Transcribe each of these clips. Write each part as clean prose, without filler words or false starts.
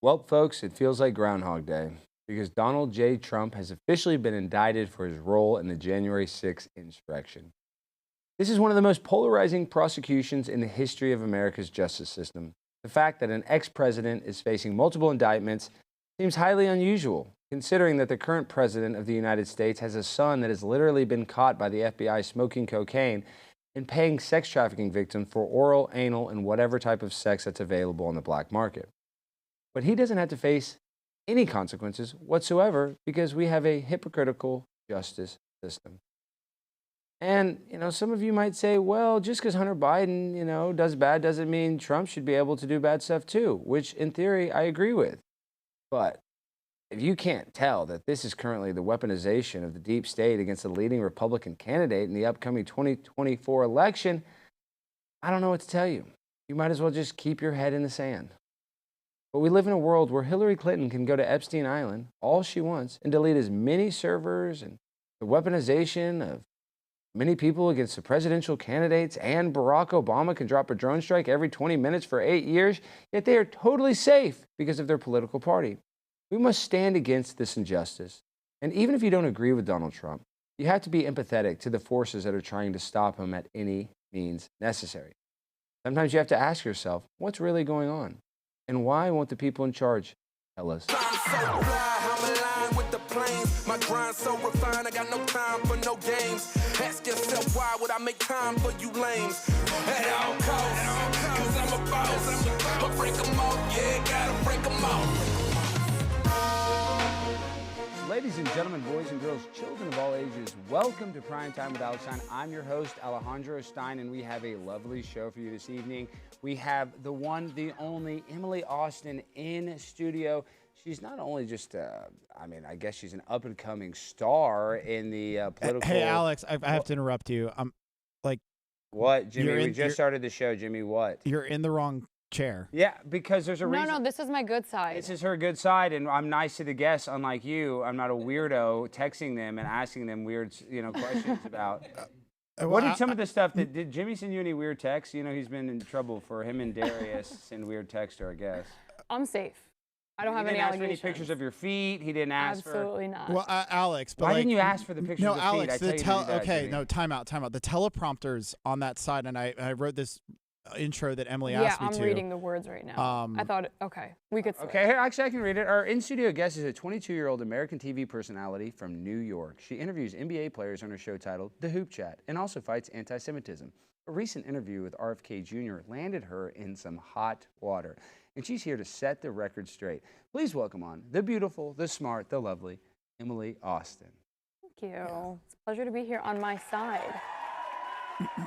Well, folks, it feels like Groundhog Day because Donald J. Trump has officially been indicted for his role in the January 6th insurrection. This is one of the most polarizing prosecutions in the history of America's justice system. The fact that an ex-president is facing multiple indictments seems highly unusual, considering that the current president of the United States has a son that has literally been caught by the FBI smoking cocaine and paying sex trafficking victims for oral, anal, and whatever type of sex that's available on the black market. But he doesn't have to face any consequences whatsoever because we have a hypocritical justice system. And, some of you might say, well, just because Hunter Biden, does bad doesn't mean Trump should be able to do bad stuff too, which in theory I agree with. But if you can't tell that this is currently the weaponization of the deep state against the leading Republican candidate in the upcoming 2024 election, I don't know what to tell you. You might as well just keep your head in the sand. But we live in a world where Hillary Clinton can go to Epstein Island all she wants and delete as many servers, and the weaponization of many people against the presidential candidates, and Barack Obama can drop a drone strike every 20 minutes for 8 years, yet they are totally safe because of their political party. We must stand against this injustice. And even if you don't agree with Donald Trump, you have to be empathetic to the forces that are trying to stop him at any means necessary. Sometimes you have to ask yourself, what's really going on? And why won't the people in charge tell us? My grind so refined, I got no time for no games. Ask yourself, why would I make time for you lames? At all costs, cause I'm a boss. I'll break them off, yeah, gotta break them off. Ladies and gentlemen, boys and girls, children of all ages, welcome to Prime Time with Alex Stein. I'm your host, Alejandro Stein, and we have a lovely show for you this evening. We have the one, the only, Emily Austin in studio. She's not only just, I guess she's an up-and-coming star in the political... Hey, Alex, I have to interrupt you. What, Jimmy? We just started the show, Jimmy. What? You're in the wrong chair. Yeah, because there's a reason. No, this is my good side. This is her good side, and I'm nice to the guests, unlike you. I'm not a weirdo texting them and asking them weird, questions about... What did some of the stuff that... Did Jimmy send you any weird texts? He's been in trouble for him and Darius send weird texts to our guests. I'm safe. I don't have any allegations. He didn't ask for any pictures of your feet. He didn't ask for... Absolutely not. Well, Alex, but why didn't you ask for the pictures of the Alex, feet? time out. The teleprompter's on that side, and I wrote this intro that Emily asked me to. Yeah, I'm reading the words right now. I thought, we could switch. Okay, here, actually, I can read it. Our in-studio guest is a 22-year-old American TV personality from New York. She interviews NBA players on her show titled The Hoop Chat and also fights anti-Semitism. A recent interview with RFK Jr. landed her in some hot water, and she's here to set the record straight. Please welcome on the beautiful, the smart, the lovely Emily Austin. Thank you. Yeah. It's a pleasure to be here on my side.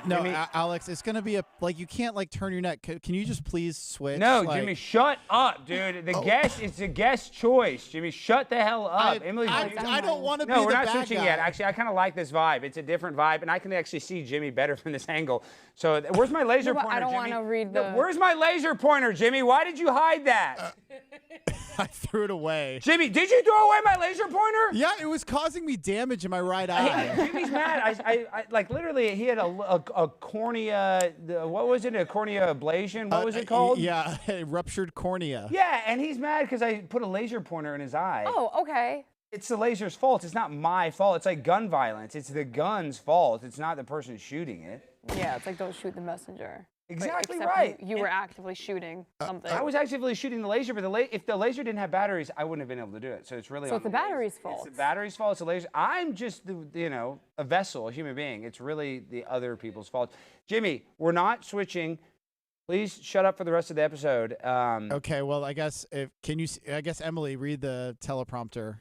No, Alex, it's going to be you can't turn your neck. Can you just please switch? No, Jimmy, shut up, dude. It's the guest choice. Jimmy, shut the hell up. Emily, I don't want to be the bad guy. No, we're not switching yet. Actually, I kind of like this vibe. It's a different vibe, and I can actually see Jimmy better from this angle. So where's my laser pointer, I don't Jimmy? want to read the... Where's my laser pointer, Jimmy? Why did you hide that? I threw it away. Jimmy, did you throw away my laser pointer? Yeah, it was causing me damage in my right eye. Jimmy's mad. I literally, he had a cornea, what was it, a cornea ablation? What was it called? Yeah, a ruptured cornea. Yeah, and he's mad because I put a laser pointer in his eye. Oh, okay. It's the laser's fault. It's not my fault. It's like gun violence. It's the gun's fault. It's not the person shooting it. Yeah, it's like don't shoot the messenger. Exactly right. You were actively shooting something. I was actively shooting the laser, but if the laser didn't have batteries, I wouldn't have been able to do it. So it's really it's the battery's fault. It's the battery's fault. It's the laser. I'm just a vessel, a human being. It's really the other people's fault. Jimmy, we're not switching. Please shut up for the rest of the episode. Okay. Well, I guess Emily, read the teleprompter.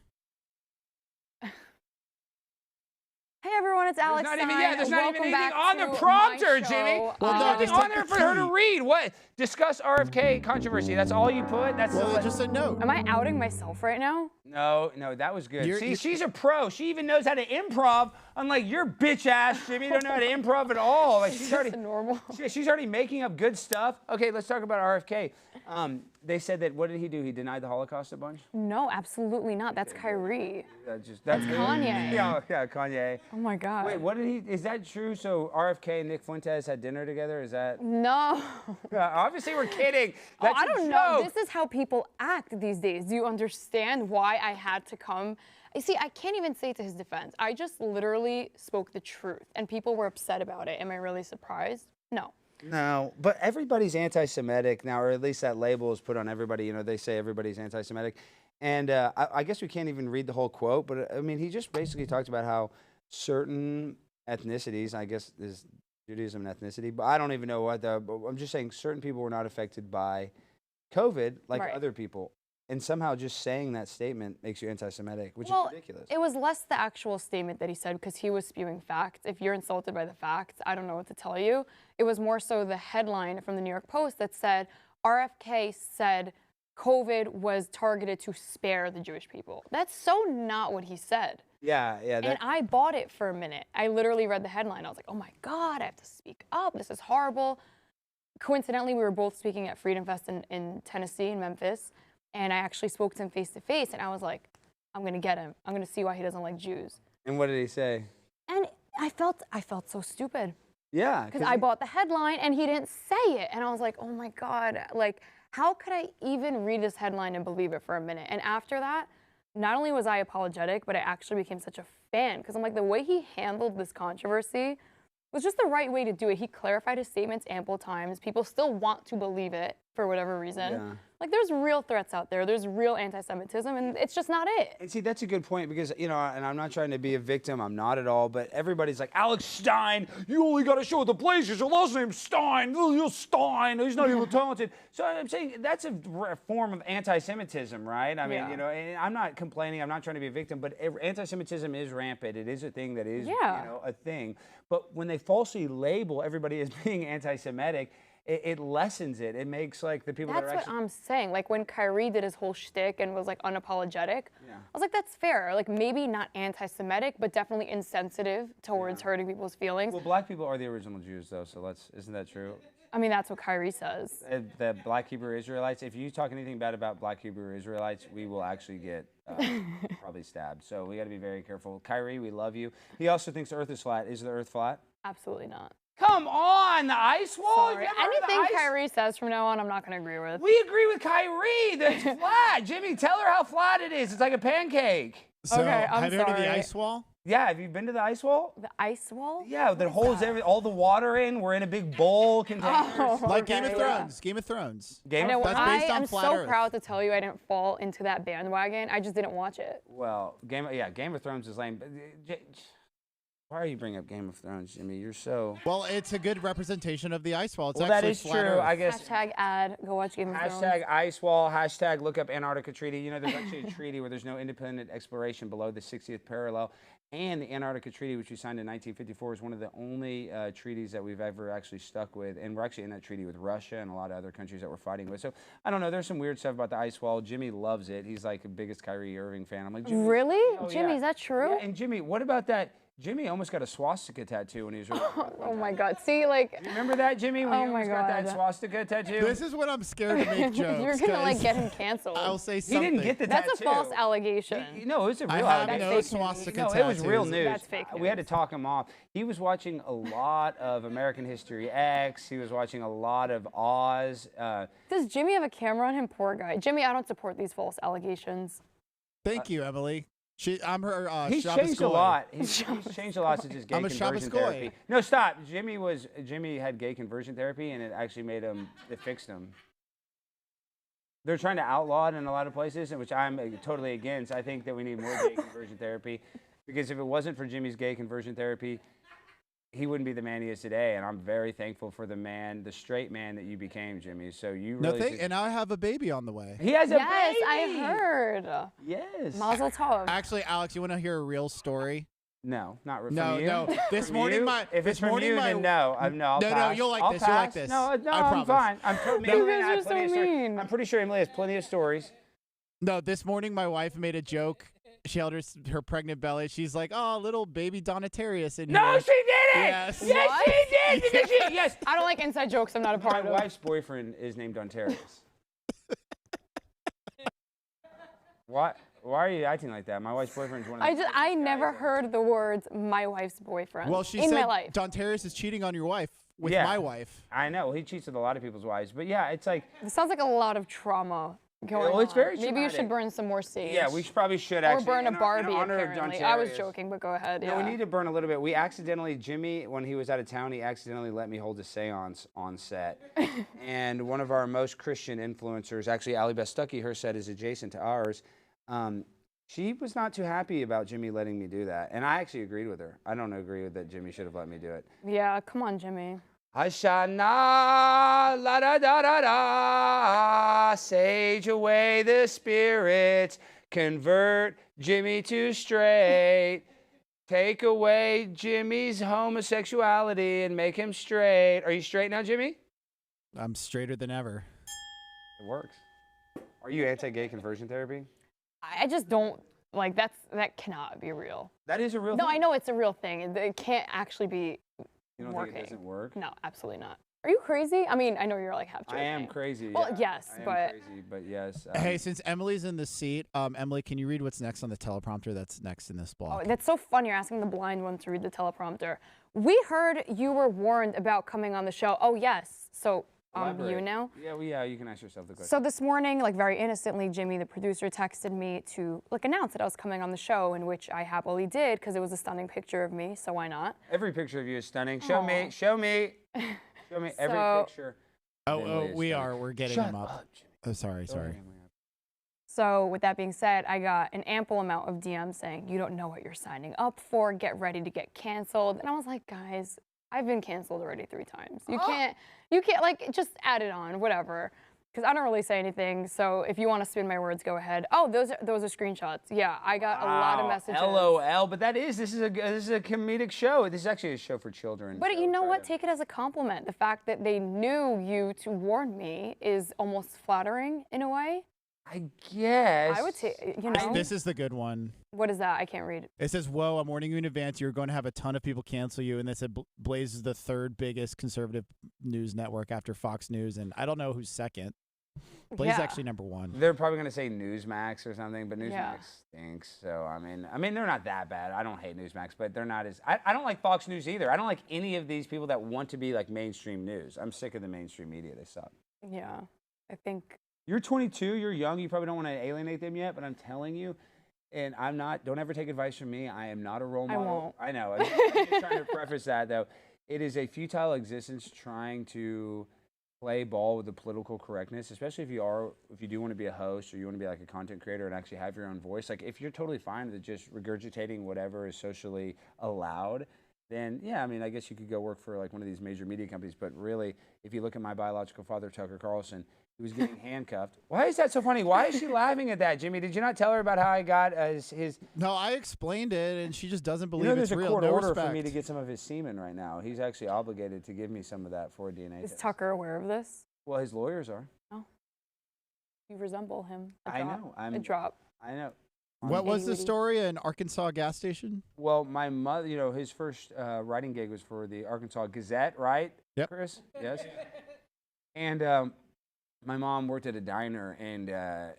Hey everyone, it's Alex Stein. There's not even anything on the prompter, Jimmy. Well, there's nothing on there for her to read. What? Discuss RFK controversy. That's all you put? Just a note. Am I outing myself right now? No, that was good. She's a pro. She even knows how to improv, unlike your bitch ass, Jimmy. You don't know how to improv at all. She's already normal. She's already making up good stuff. Okay, let's talk about RFK. They said that, what did he do? He denied the Holocaust a bunch? No, absolutely not. That's Kyrie. That's Kanye. Yeah, Kanye. Oh my God. Wait, what did he? Is that true? So RFK and Nick Fuentes had dinner together? Is that? No. Obviously, we're kidding. That's I a don't know. joke. This is how people act these days. Do you understand why I had to come? You see, I can't even say to his defense. I just literally spoke the truth, and people were upset about it. Am I really surprised? No. No, but everybody's anti-Semitic now, or at least that label is put on everybody. You know, they say everybody's anti-Semitic. And I guess we can't even read the whole quote, but I mean, he just basically talked about how certain ethnicities, I guess is Judaism and ethnicity, but I don't even know what but I'm just saying certain people were not affected by COVID like Right. other people. And somehow just saying that statement makes you anti-Semitic, which is ridiculous. It was less the actual statement that he said because he was spewing facts. If you're insulted by the facts, I don't know what to tell you. It was more so the headline from the New York Post that said, RFK said COVID was targeted to spare the Jewish people. That's so not what he said. Yeah. And I bought it for a minute. I literally read the headline. I was like, oh my God, I have to speak up. This is horrible. Coincidentally, we were both speaking at Freedom Fest in Tennessee, in Memphis. And I actually spoke to him face to face, and I was like, I'm gonna get him. I'm gonna see why he doesn't like Jews. And what did he say? And I felt so stupid. Yeah. Because I bought the headline and he didn't say it. And I was like, oh my God, like, how could I even read this headline and believe it for a minute? And after that, not only was I apologetic, but I actually became such a fan because I'm like, the way he handled this controversy was just the right way to do it. He clarified his statements ample times. People still want to believe it for whatever reason. Yeah. Like, there's real threats out there. There's real anti-Semitism, and it's just not it. And see, that's a good point because, you know, and I'm not trying to be a victim. I'm not at all. But everybody's like, Alex Stein, you only got to show the places. Your last name's Stein. Oh, you're Stein. He's not even talented. So I'm saying that's a form of anti-Semitism, right? I mean, Yeah. you know, and I'm not complaining. I'm not trying to be a victim. But anti-Semitism is rampant. It is a thing that is, you know, a thing. But when they falsely label everybody as being anti-Semitic, it lessens it. It makes like the people that are That's actually. what I'm saying. Like when Kyrie did his whole shtick and was like unapologetic, Yeah. I was like, that's fair. Like maybe not anti-Semitic, but definitely insensitive towards hurting people's feelings. Well, black people are the original Jews, though. So isn't that true? I mean, that's what Kyrie says. The black Hebrew Israelites, if you talk anything bad about black Hebrew Israelites, we will actually get probably stabbed. So we got to be very careful. Kyrie, we love you. He also thinks the earth is flat. Is the earth flat? Absolutely not. Come on, the ice wall? Sorry. Have you ever heard of the Anything ice- Kyrie says from now on, I'm not going to agree with. We agree with Kyrie that it's flat. Jimmy, tell her how flat it is. It's like a pancake. So, Okay, I'm have you heard of the sorry. ice wall? Yeah, have you been to the ice wall? The ice wall? Yeah, that holds all the water in. We're in a big bowl container. Oh, Like Game of okay, yeah. Thrones. Game of Thrones. Game I know, of That's Thrones? based I on am flat so Earth. proud to tell you I didn't fall into that bandwagon. I just didn't watch it. Well, Game of Thrones is lame. Why are you bringing up Game of Thrones, Jimmy? You're so. Well, it's a good representation of the ice wall. It's Well, that actually is flat true. Earth. I guess. Hashtag ad, go watch Game of Thrones. Hashtag ice wall. Hashtag look up Antarctica Treaty. You know, there's actually a treaty where there's no independent exploration below the 60th parallel. And the Antarctica Treaty, which we signed in 1954, is one of the only treaties that we've ever actually stuck with. And we're actually in that treaty with Russia and a lot of other countries that we're fighting with. So I don't know. There's some weird stuff about the ice wall. Jimmy loves it. He's like the biggest Kyrie Irving fan. I'm like, Jimmy, Really? oh, Jimmy, yeah. is that true? Yeah, and Jimmy, what about that? Jimmy almost got a swastika tattoo when he was. Oh my God. See, like, You remember that, Jimmy? When Oh you my almost got that God. swastika tattoo? This is what I'm scared to make jokes. you're gonna like 'cause get him canceled. I'll say he something. didn't get the That's tattoo. a false allegation. No, it was a I real have allegation. no That's fake news. swastika No, tattoos. it was real news. That's fake We had to news. talk him off. He was watching a lot of American History X. He was watching a lot of Oz. Does Jimmy have a camera on him? Poor guy. Jimmy, I don't support these false allegations. Thank you, Emily. I'm her He's Shabbos changed a Goy. lot. He's changed a lot since his gay I'm a conversion Shabbos Goy. therapy. No, stop. Jimmy had gay conversion therapy, and it actually it fixed him. They're trying to outlaw it in a lot of places, which I'm totally against. I think that we need more gay conversion therapy, because if it wasn't for Jimmy's gay conversion therapy, he wouldn't be the man he is today. And I'm very thankful for the straight man that you became, Jimmy. So you No, really. and now I have a baby on the way. He has a Yes, baby. I heard. Yes. Mazel tov. Actually, Alex, you want to hear a real story? No, not from No, you. no. This From morning, you? If this it's from morning, you, then no. I'll No, pass. you'll like I'll this. You'll like pass. this. No, I I'm promise. fine. You guys are so mean. I'm pretty sure Emily has plenty of stories. No, this morning my wife made a joke. She held her pregnant belly. She's like, "Oh, little baby Donatarius in No, here." she didn't. Yes. Yes, What? she did. Because she, yes. I don't like inside jokes. I'm not a My part of. wife's boyfriend is named Ontarius. What? Why are you acting like that? My wife's boyfriend's one of the I never heard the words "my wife's boyfriend" Well, she in said my life. Don Terrace is cheating on your wife with Yeah. my wife. I know. He cheats with a lot of people's wives. But yeah, it's like, It sounds like a lot of trauma going Well, it's on. very Maybe you traumatic. should burn some more sage. yeah, we probably should Or actually. burn a in Barbie, honor of apparently. Don I was Terrace. joking, but go ahead. No, Yeah. we need to burn a little bit. We accidentally, Jimmy, when he was out of town, he accidentally let me hold a seance on set. And one of our most Christian influencers, actually, Allie Beth Stuckey, her set is adjacent to ours. She was not too happy about Jimmy letting me do that. And I actually agreed with her. I don't agree with that Jimmy should have let me do it. Yeah, come on, Jimmy. Ashana, la da da da da, sage away the spirits, convert Jimmy to straight, take away Jimmy's homosexuality and make him straight. Are you straight now, Jimmy? I'm straighter than ever. It works. Are you anti-gay conversion therapy? I just don't like that cannot be real. That is a real No, thing. I know it's a real thing. It can't actually be You don't working. think it doesn't work? No, absolutely not. Are you crazy? I mean, I know you're like half joking. I am crazy. Well, yeah. yes, I am but crazy, but yes. Hey, since Emily's in the seat, Emily, can you read what's next on the teleprompter that's next in this block? Oh, that's so fun. You're asking the blind one to read the teleprompter. We heard you were warned about coming on the show. Oh, yes. So, you Elaborate. now? Yeah, you can ask yourself the question. So this morning, like very innocently, Jimmy, the producer, texted me to like announce that I was coming on the show, in which I happily did because it was a stunning picture of me. So why not? Every picture of you is stunning. Show me. Show me. Show me every So- picture. Oh, Emily oh, is we stunning. are. We're getting Shut them up. Jimmy. Oh, sorry. Go ahead, Sorry. Emily. So with that being said, I got an ample amount of DMs saying, you don't know what you're signing up for. Get ready to get canceled. And I was like, guys, I've been canceled already 3 times. You can't like just add it on, whatever. Because I don't really say anything. So if you want to spin my words, go ahead. Oh, those are screenshots. Yeah, I got a lot of Wow, messages. LOL, but this is a comedic show. This is actually a show for children. But so you know try what? to- Take it as a compliment. The fact that they knew you to warn me is almost flattering in a way. I guess. I would say, you know. This is the good one. What is that? I can't read. It says, whoa, I'm warning you in advance. You're going to have a ton of people cancel you. And they said Blaze is the 3rd biggest conservative news network after Fox News. And I don't know who's second. Blaze is Yeah. actually number 1. They're probably gonna say Newsmax or something, but Newsmax Yeah. stinks. So I mean they're not that bad. I don't hate Newsmax, but they're not as. I don't like Fox News either. I don't like any of these people that want to be like mainstream news. I'm sick of the mainstream media. They suck. Yeah, I think. You're 22, you're young, you probably don't want to alienate them yet, but I'm telling you, and I'm not, don't ever take advice from me. I am not a role I model. won't. I know. I'm just trying to preface that, though. It is a futile existence trying to play ball with the political correctness, especially if you do want to be a host or you want to be like a content creator and actually have your own voice. Like, if you're totally fine with just regurgitating whatever is socially allowed, then yeah, I mean, I guess you could go work for like one of these major media companies. But really, if you look at my biological father, Tucker Carlson, he was getting handcuffed. Why is that so funny? Why is she laughing at that, Jimmy? Did you not tell her about how I got his No, I explained it, and she just doesn't believe you know, it's there's a real. court No order respect. for me to get some of his semen right now. He's actually obligated to give me some of that for a DNA Is test. Tucker aware of this? Well, his lawyers are. You resemble him. I know. A drop. I know. What was the Witty. story? An Arkansas gas station? Well, my mother, you know, his first writing gig was for the Arkansas Gazette, right? Yep. Chris? Yes. And my mom worked at a diner, and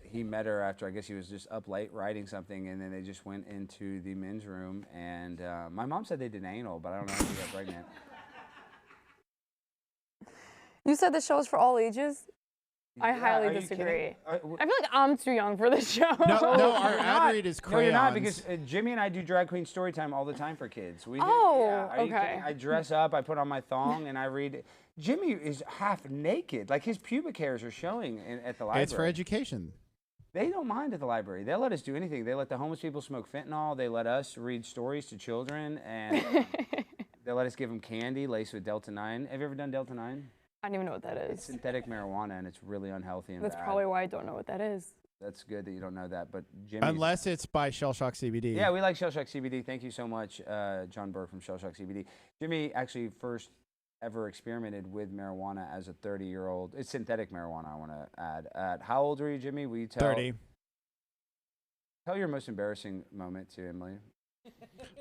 he met her after, I guess he was just up late writing something, and then they just went into the men's room, and my mom said they did anal, but I don't know how she got pregnant. You said the show is for all ages? I Yeah, highly are you disagree. kidding? I feel like I'm too young for this show. No, our You're ad not. read is No, you're not, crayons. because Jimmy and I do drag queen story time all the time for kids. We do, Oh, yeah. Are you okay. kidding? I dress up, I put on my thong, and I read. Jimmy is half naked. Like, his pubic hairs are showing at the library. It's for education. They don't mind at the library. They'll let us do anything. They let the homeless people smoke fentanyl. They let us read stories to children, and they let us give them candy laced with Delta 9. Have you ever done Delta 9? I don't even know what that It's is. synthetic marijuana, and it's really unhealthy and That's bad. probably why I don't know what that is. That's good that you don't know that, but Jimmy. Unless it's by Shell Shock CBD. Yeah, we like Shell Shock CBD. Thank you so much, John Burke from Shell Shock CBD. Jimmy actually first ever experimented with marijuana as a 30-year-old. It's synthetic marijuana, I want to add. At how old were you, Jimmy? Will you tell? 30. Tell your most embarrassing moment to Emily.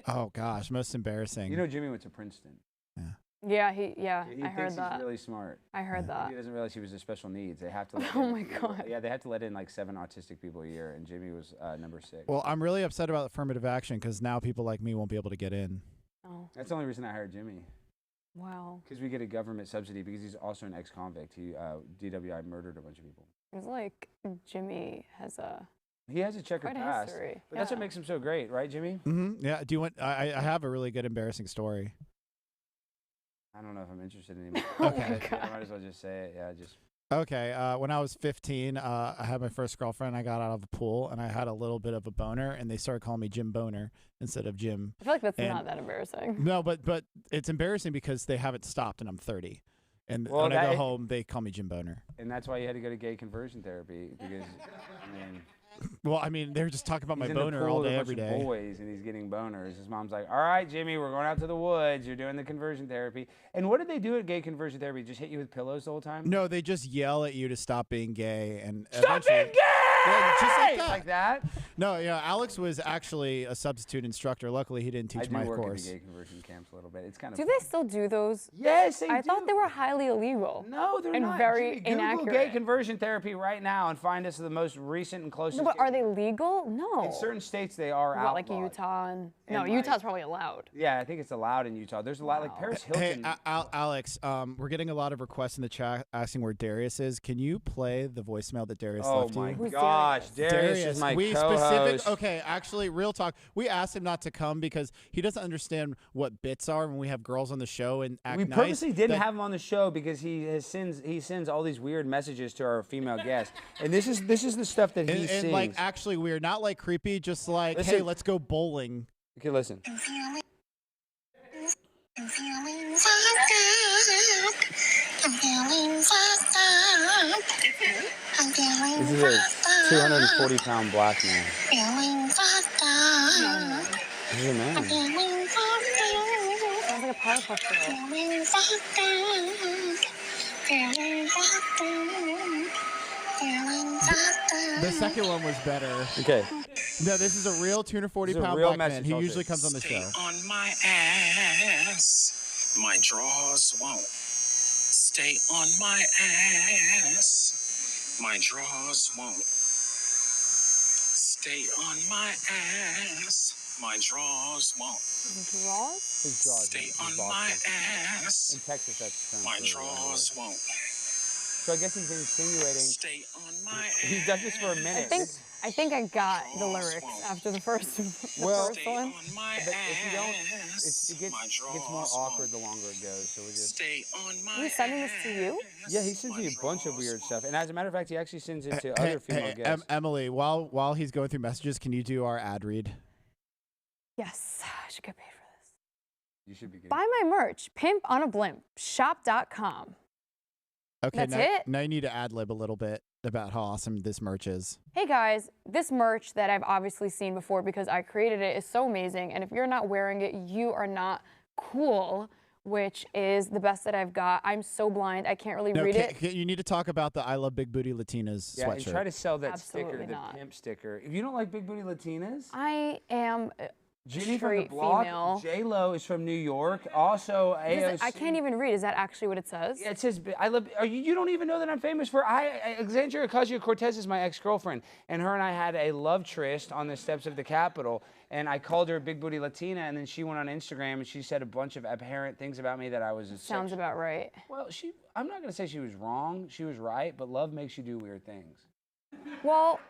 Oh, gosh. Most embarrassing. You know Jimmy went to Princeton. Yeah. Yeah, He I heard thinks that. he's really smart. I heard that. He doesn't realize he was a special needs. They have to. Let Oh in- my God. Yeah, they have to let in like 7 autistic people a year, and Jimmy was number 6. Well, I'm really upset about affirmative action because now people like me won't be able to get in. Oh, That's the only reason I hired Jimmy. wow. Because we get a government subsidy because he's also an ex-convict. He DWI murdered a bunch of people. It's like Jimmy has He has a checkered quite a past, history. but that's what Yeah. makes him so great, right, Jimmy? Yeah. Do you want? I have a really good embarrassing story. I don't know if I'm interested anymore. Oh Okay. my I God. might as well just say it. Yeah, just. Okay. When I was 15, I had my first girlfriend. I got out of the pool and I had a little bit of a boner, and they started calling me Jim Boner instead of Jim. I feel like that's And- not that embarrassing. No, but it's embarrassing because they haven't stopped, and I'm 30. And Well, when I go that- home, they call me Jim Boner. And that's why you had to go to gay conversion therapy because, I mean, Well, I mean, they're just talking about he's my in the boner pool all with day, a every bunch of day. boys, and he's getting boners. His mom's like, "All right, Jimmy, we're going out to the woods. You're doing the conversion therapy." And what did they do at gay conversion therapy? Just hit you with pillows the whole time? No, they just yell at you to stop being gay, and Stop being eventually- gay! Yeah, just like that. Like that. No, yeah, Alex was actually a substitute instructor. Luckily, he didn't I teach do my work course. at the gay conversion camps a little bit. It's kind of. Do they still do those? Yes, they I do. thought they were highly illegal. No, they're and not. very Jimmy, Google gay inaccurate. conversion therapy right now and find us the most recent and closest. No, but gay- are they legal? No. In certain states, they are What, outlawed. like Utah and no, like- Utah's probably allowed. Yeah, I think it's allowed in Utah. There's a lot like Paris Hey, Hilton. Alex, we're getting a lot of requests in the chat asking where Darius is. Can you play the voicemail that Darius Oh left my you? Who's gosh, Darius is my we co-host. okay, actually, real talk. We asked him not to come because he doesn't understand what bits are when we have girls on the show and act We nice. purposely didn't that- have him on the show because he sends all these weird messages to our female guests, and this is the stuff that he and sings. like actually weird, not like creepy, just like hey, Listen. let's go bowling. Okay, listen. I'm feeling fucked up. I'm feeling fucked up. I'm feeling This is a fucked up. 240-pound black man. Feeling fucked up. This is a man. Feeling fucked up. Sounds like a Powerpuff Girl. Feeling fucked up. Feeling fucked up. Feeling fucked up. The second one was better. Okay. No, this is a real 240 This is a pound real black man. message, He I'll usually say. comes on the show. On my ass, my drawers won't stay on my ass. My drawers won't stay on my ass. My drawers won't Draws? His jaws stay is on Boston. my In ass. Texas, that's the term My for it, drawers won't So I guess he's insinuating. stay on my ass. He does this for a minute. I think I got the lyrics after the first, Well- first Stay one. on my But if you don't, ass. it gets My more drawers awkward won't the longer it goes. So we just. stay on my Are you sending this to you? Yeah, he sends me a bunch of weird stuff, and as a matter of fact, he actually sends it to other female guests. Emily, while he's going through messages, can you do our ad read? Yes, I should get paid for this. You should be good. Buy my merch, pimp on a blimp, shop.com. Okay, That's now, it? now you need to ad lib a little bit about how awesome this merch is. Hey guys, this merch that I've obviously seen before because I created it is so amazing. And if you're not wearing it, you are not cool, which is the best that I've got. I'm so blind, I can't really No, read it. you need to talk about the I Love Big Booty Latinas Yeah, and sweatshirt. try to sell that Absolutely sticker, the not. pimp sticker. If you don't like big booty Latinas, I am Ginny from the straight block, female. J-Lo is from New York. Also, AOC. I can't even read. Is that actually what it says? Yeah, it says, I love, you don't even know that I'm famous for, Alexandria Ocasio-Cortez is my ex-girlfriend, and her and I had a love tryst on the steps of the Capitol, and I called her a big booty Latina, and then she went on Instagram, and she said a bunch of apparent things about me that I was a Sounds about right. Well, I'm not going to say she was wrong, she was right, but love makes you do weird things. Well,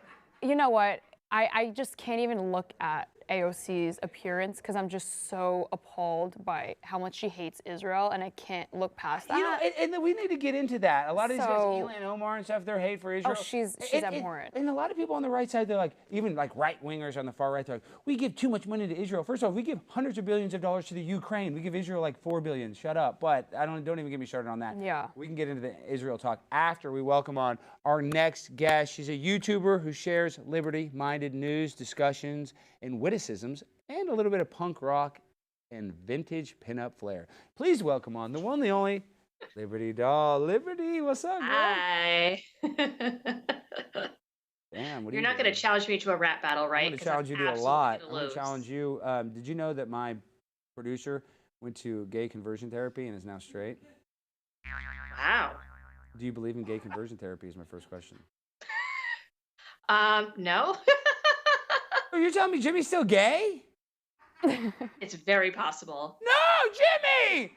you know what? I just can't even look at AOC's appearance because I'm just so appalled by how much she hates Israel, and I can't look past that. You know, and then we need to get into that. A lot of these guys, So- Elon Omar and stuff, their hate for Israel. she's And- abhorrent. And a lot of people on the right side, they're like, even like right-wingers on the far right, they're like, we give too much money to Israel. First off, we give hundreds of billions of dollars to the Ukraine. We give Israel like $4 billion. Shut up. But don't even get me started on that. Yeah. We can get into the Israel talk after we welcome on our next guest. She's a YouTuber who shares liberty-minded news, discussions, and witticisms, and a little bit of punk rock and vintage pinup flair. Please welcome on the one, the only, Liberty Doll. Liberty, what's up, girl? Hi. Damn, what are You're you not going doing? to challenge me to a rap battle, right? I'm going to 'Cause challenge you to a absolutely lot. gonna I'm going to lose. challenge you. Did you know that my producer went to gay conversion therapy and is now straight. Wow. Do you believe in gay conversion therapy is my first question. No. Oh, you're telling me Jimmy's still gay? It's very possible. No, Jimmy!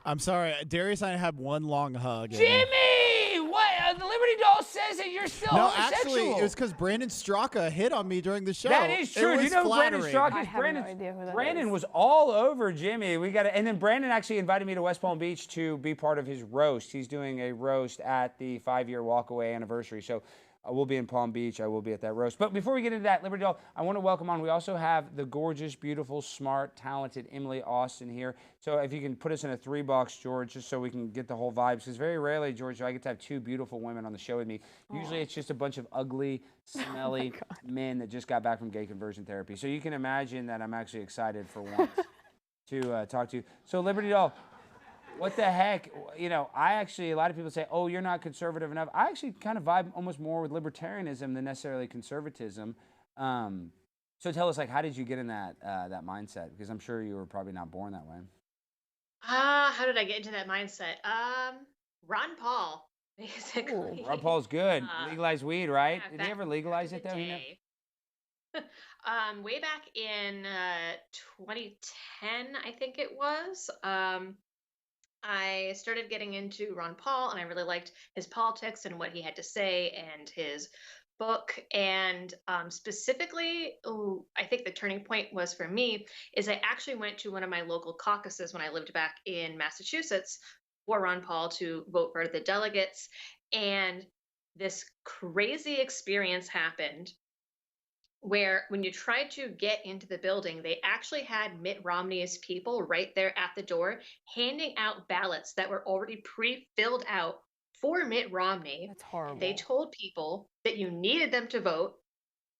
I'm sorry, Darius and I had one long hug. and- Jimmy! What? The Liberty Doll says that you're still No, homosexual. actually, it was because Brandon Straka hit on me during the show. That is true. It Do you was know who Brandon flattering. Straka I is? have no idea who that Brandon is. was all over Jimmy. And then Brandon actually invited me to West Palm Beach to be part of his roast. He's doing a roast at the 5-year walkaway anniversary. So we'll be in Palm Beach. I will be at that roast. But before we get into that, Liberty Doll, I want to welcome on. We also have the gorgeous, beautiful, smart, talented Emily Austin here. So if you can put us in a 3-box, George, just so we can get the whole vibes. Because very rarely, George, do I get to have 2 beautiful women on the show with me. Usually it's just a bunch of ugly, smelly men that just got back from gay conversion therapy. So you can imagine that I'm actually excited for once to talk to you. So Liberty Doll, what the heck? You know, a lot of people say, oh, you're not conservative enough. I actually kind of vibe almost more with libertarianism than necessarily conservatism. So tell us, like, how did you get in that mindset? Because I'm sure you were probably not born that way. How did I get into that mindset? Ron Paul, basically. Ron Paul's good. Legalize weed, right? Yeah, Did he ever legalize it, though? day. Way back in 2010, I think it was. I started getting into Ron Paul, and I really liked his politics and what he had to say and his book. And specifically, I think the turning point was for me is I actually went to one of my local caucuses when I lived back in Massachusetts for Ron Paul to vote for the delegates. And this crazy experience happened where when you tried to get into the building, they actually had Mitt Romney's people right there at the door handing out ballots that were already pre-filled out for Mitt Romney. That's horrible. They told people that you needed them to vote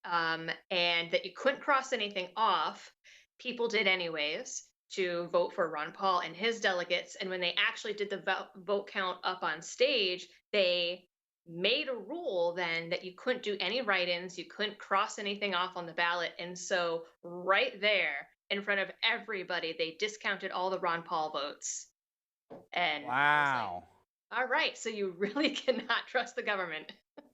and that you couldn't cross anything off. People did anyways to vote for Ron Paul and his delegates. And when they actually did the vote count up on stage, they made a rule then that you couldn't do any write-ins, you couldn't cross anything off on the ballot. And so right there in front of everybody, they discounted all the Ron Paul votes. And Wow. like, all right, so you really cannot trust the government.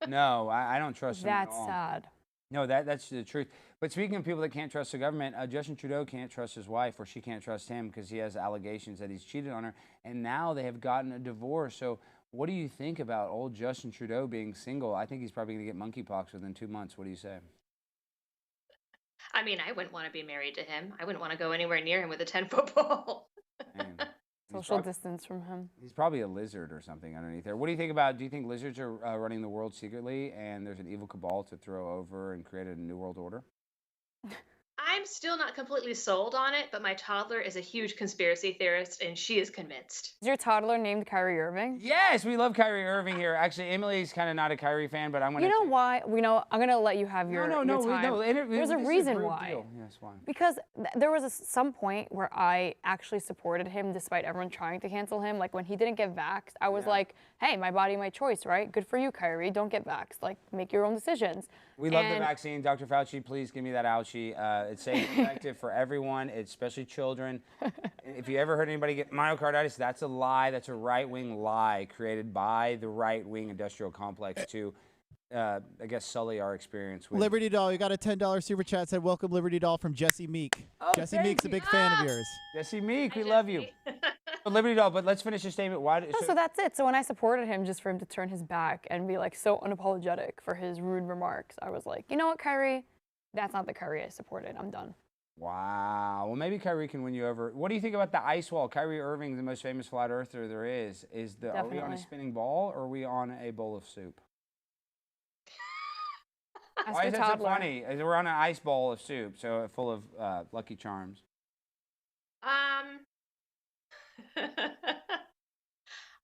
No, I don't trust them at That's all. sad. No, that's the truth. But speaking of people that can't trust the government, Justin Trudeau can't trust his wife, or she can't trust him because he has allegations that he's cheated on her. And now they have gotten a divorce. So what do you think about old Justin Trudeau being single? I think he's probably going to get monkeypox within 2 months. What do you say? I mean, I wouldn't want to be married to him. I wouldn't want to go anywhere near him with a 10-foot pole. Man, Social distance from him. he's probably a lizard or something underneath there. What do you think about, do you think lizards are running the world secretly and there's an evil cabal to throw over and create a new world order? I'm still not completely sold on it, but my toddler is a huge conspiracy theorist, and she is convinced. Is your toddler named Kyrie Irving? Yes, we love Kyrie Irving here. Actually, Emily's kind of not a Kyrie fan, but I'm going to... You know why? I'm going to let you have your time. There's a reason why. Yes, why? Because there was some point where I actually supported him despite everyone trying to cancel him. Like when he didn't get vaxxed, I was like, hey, my body, my choice, right? Good for you, Kyrie. Don't get vaxxed. Like, make your own decisions. We love the vaccine. Dr. Fauci, please give me that ouchie. It's safe and effective for everyone, especially children. If you ever heard anybody get myocarditis, that's a lie. That's a right-wing lie created by the right-wing industrial complex to, I guess, sully our experience with... Liberty Doll, you got a $10 super chat. Said, welcome, Liberty Doll, from Jesse Meek. Oh, Jesse thank Meek's a you. big fan of yours. Jesse Meek, we love you. But Liberty Doll, but let's finish your statement. Why? So that's it. So when I supported him just for him to turn his back and be like so unapologetic for his rude remarks, I was like, you know what, Kyrie? That's not the Kyrie I supported. I'm done. Wow. Well, maybe Kyrie can win you over. What do you think about the ice wall? Kyrie Irving, the most famous flat earther there is. Are we on a spinning ball or are we on a bowl of soup? Why is that so funny? We're on an ice bowl of soup, so full of Lucky Charms.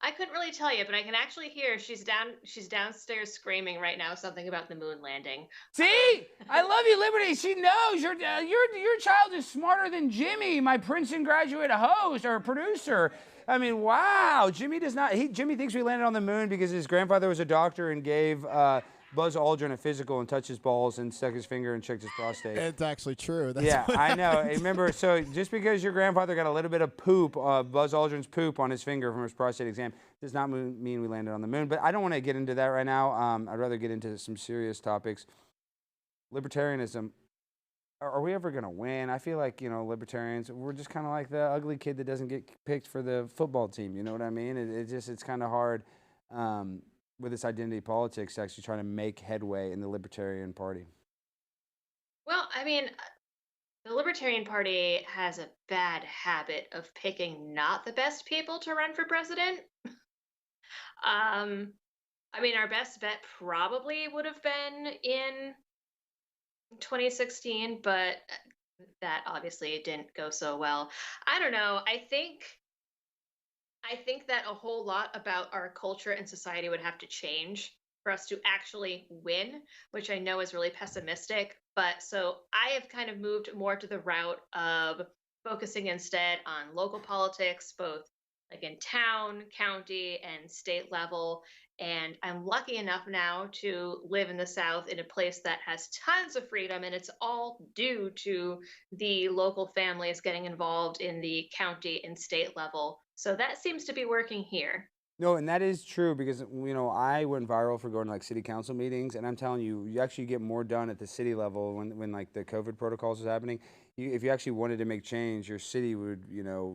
I couldn't really tell you, but I can actually hear she's downstairs screaming right now something about the moon landing. See, I love you, Liberty. She knows your child is smarter than Jimmy, my Princeton graduate host or producer. I mean, wow. Jimmy does not. Jimmy thinks we landed on the moon because his grandfather was a doctor and gave Buzz Aldrin a physical and touched his balls and stuck his finger and checked his prostate. It's actually true. That's Yeah, what I know. happens. Remember, so just because your grandfather got a little bit of poop, Buzz Aldrin's poop on his finger from his prostate exam, does not mean we landed on the moon. But I don't want to get into that right now. I'd rather get into some serious topics. Libertarianism. Are we ever going to win? I feel like, libertarians, we're just kind of like the ugly kid that doesn't get picked for the football team. You know what I mean? It's kind of hard with this identity politics to actually try to make headway in the Libertarian Party. Well, I mean, the Libertarian Party has a bad habit of picking not the best people to run for president. I mean, our best bet probably would have been in 2016, but that obviously didn't go so well. I don't know. I think that a whole lot about our culture and society would have to change for us to actually win, which I know is really pessimistic. But so I have kind of moved more to the route of focusing instead on local politics, both like in town, county, and state level. And I'm lucky enough now to live in the South in a place that has tons of freedom, and it's all due to the local families getting involved in the county and state level. So that seems to be working here. No, and that is true because, I went viral for going to like city council meetings, and I'm telling you, you actually get more done at the city level when like the COVID protocols was happening. If you actually wanted to make change, your city would,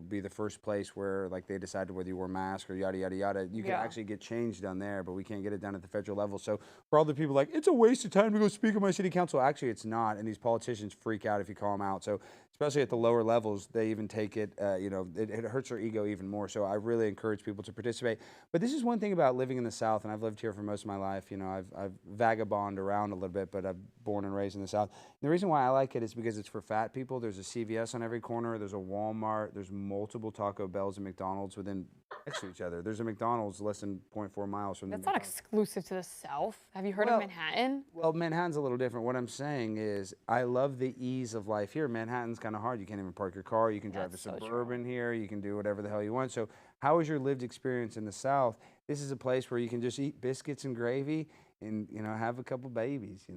be the first place where like they decided whether you wore a mask or yada, yada, yada. You can actually get change done there, but we can't get it done at the federal level. So for all the people like, it's a waste of time to go speak at my city council. Actually, it's not. And these politicians freak out if you call them out. So especially at the lower levels, they even take it, it hurts their ego even more. So I really encourage people to participate. But this is one thing about living in the South, and I've lived here for most of my life. I've vagabonded around a little bit, but I'm born and raised in the South. And the reason why I like it is because it's for fat people. There's a CVS on every corner. There's a Walmart. There's multiple Taco Bells and McDonald's next to each other. There's a McDonald's less than 0.4 miles from That's not exclusive to the South. Have you heard of Manhattan? Well, Manhattan's a little different. What I'm saying is I love the ease of life here. Manhattan's kind of hard. You can't even park your car. You can drive a Suburban here. You can do whatever the hell you want. So how is your lived experience in the South? This is a place where you can just eat biscuits and gravy and, have a couple babies,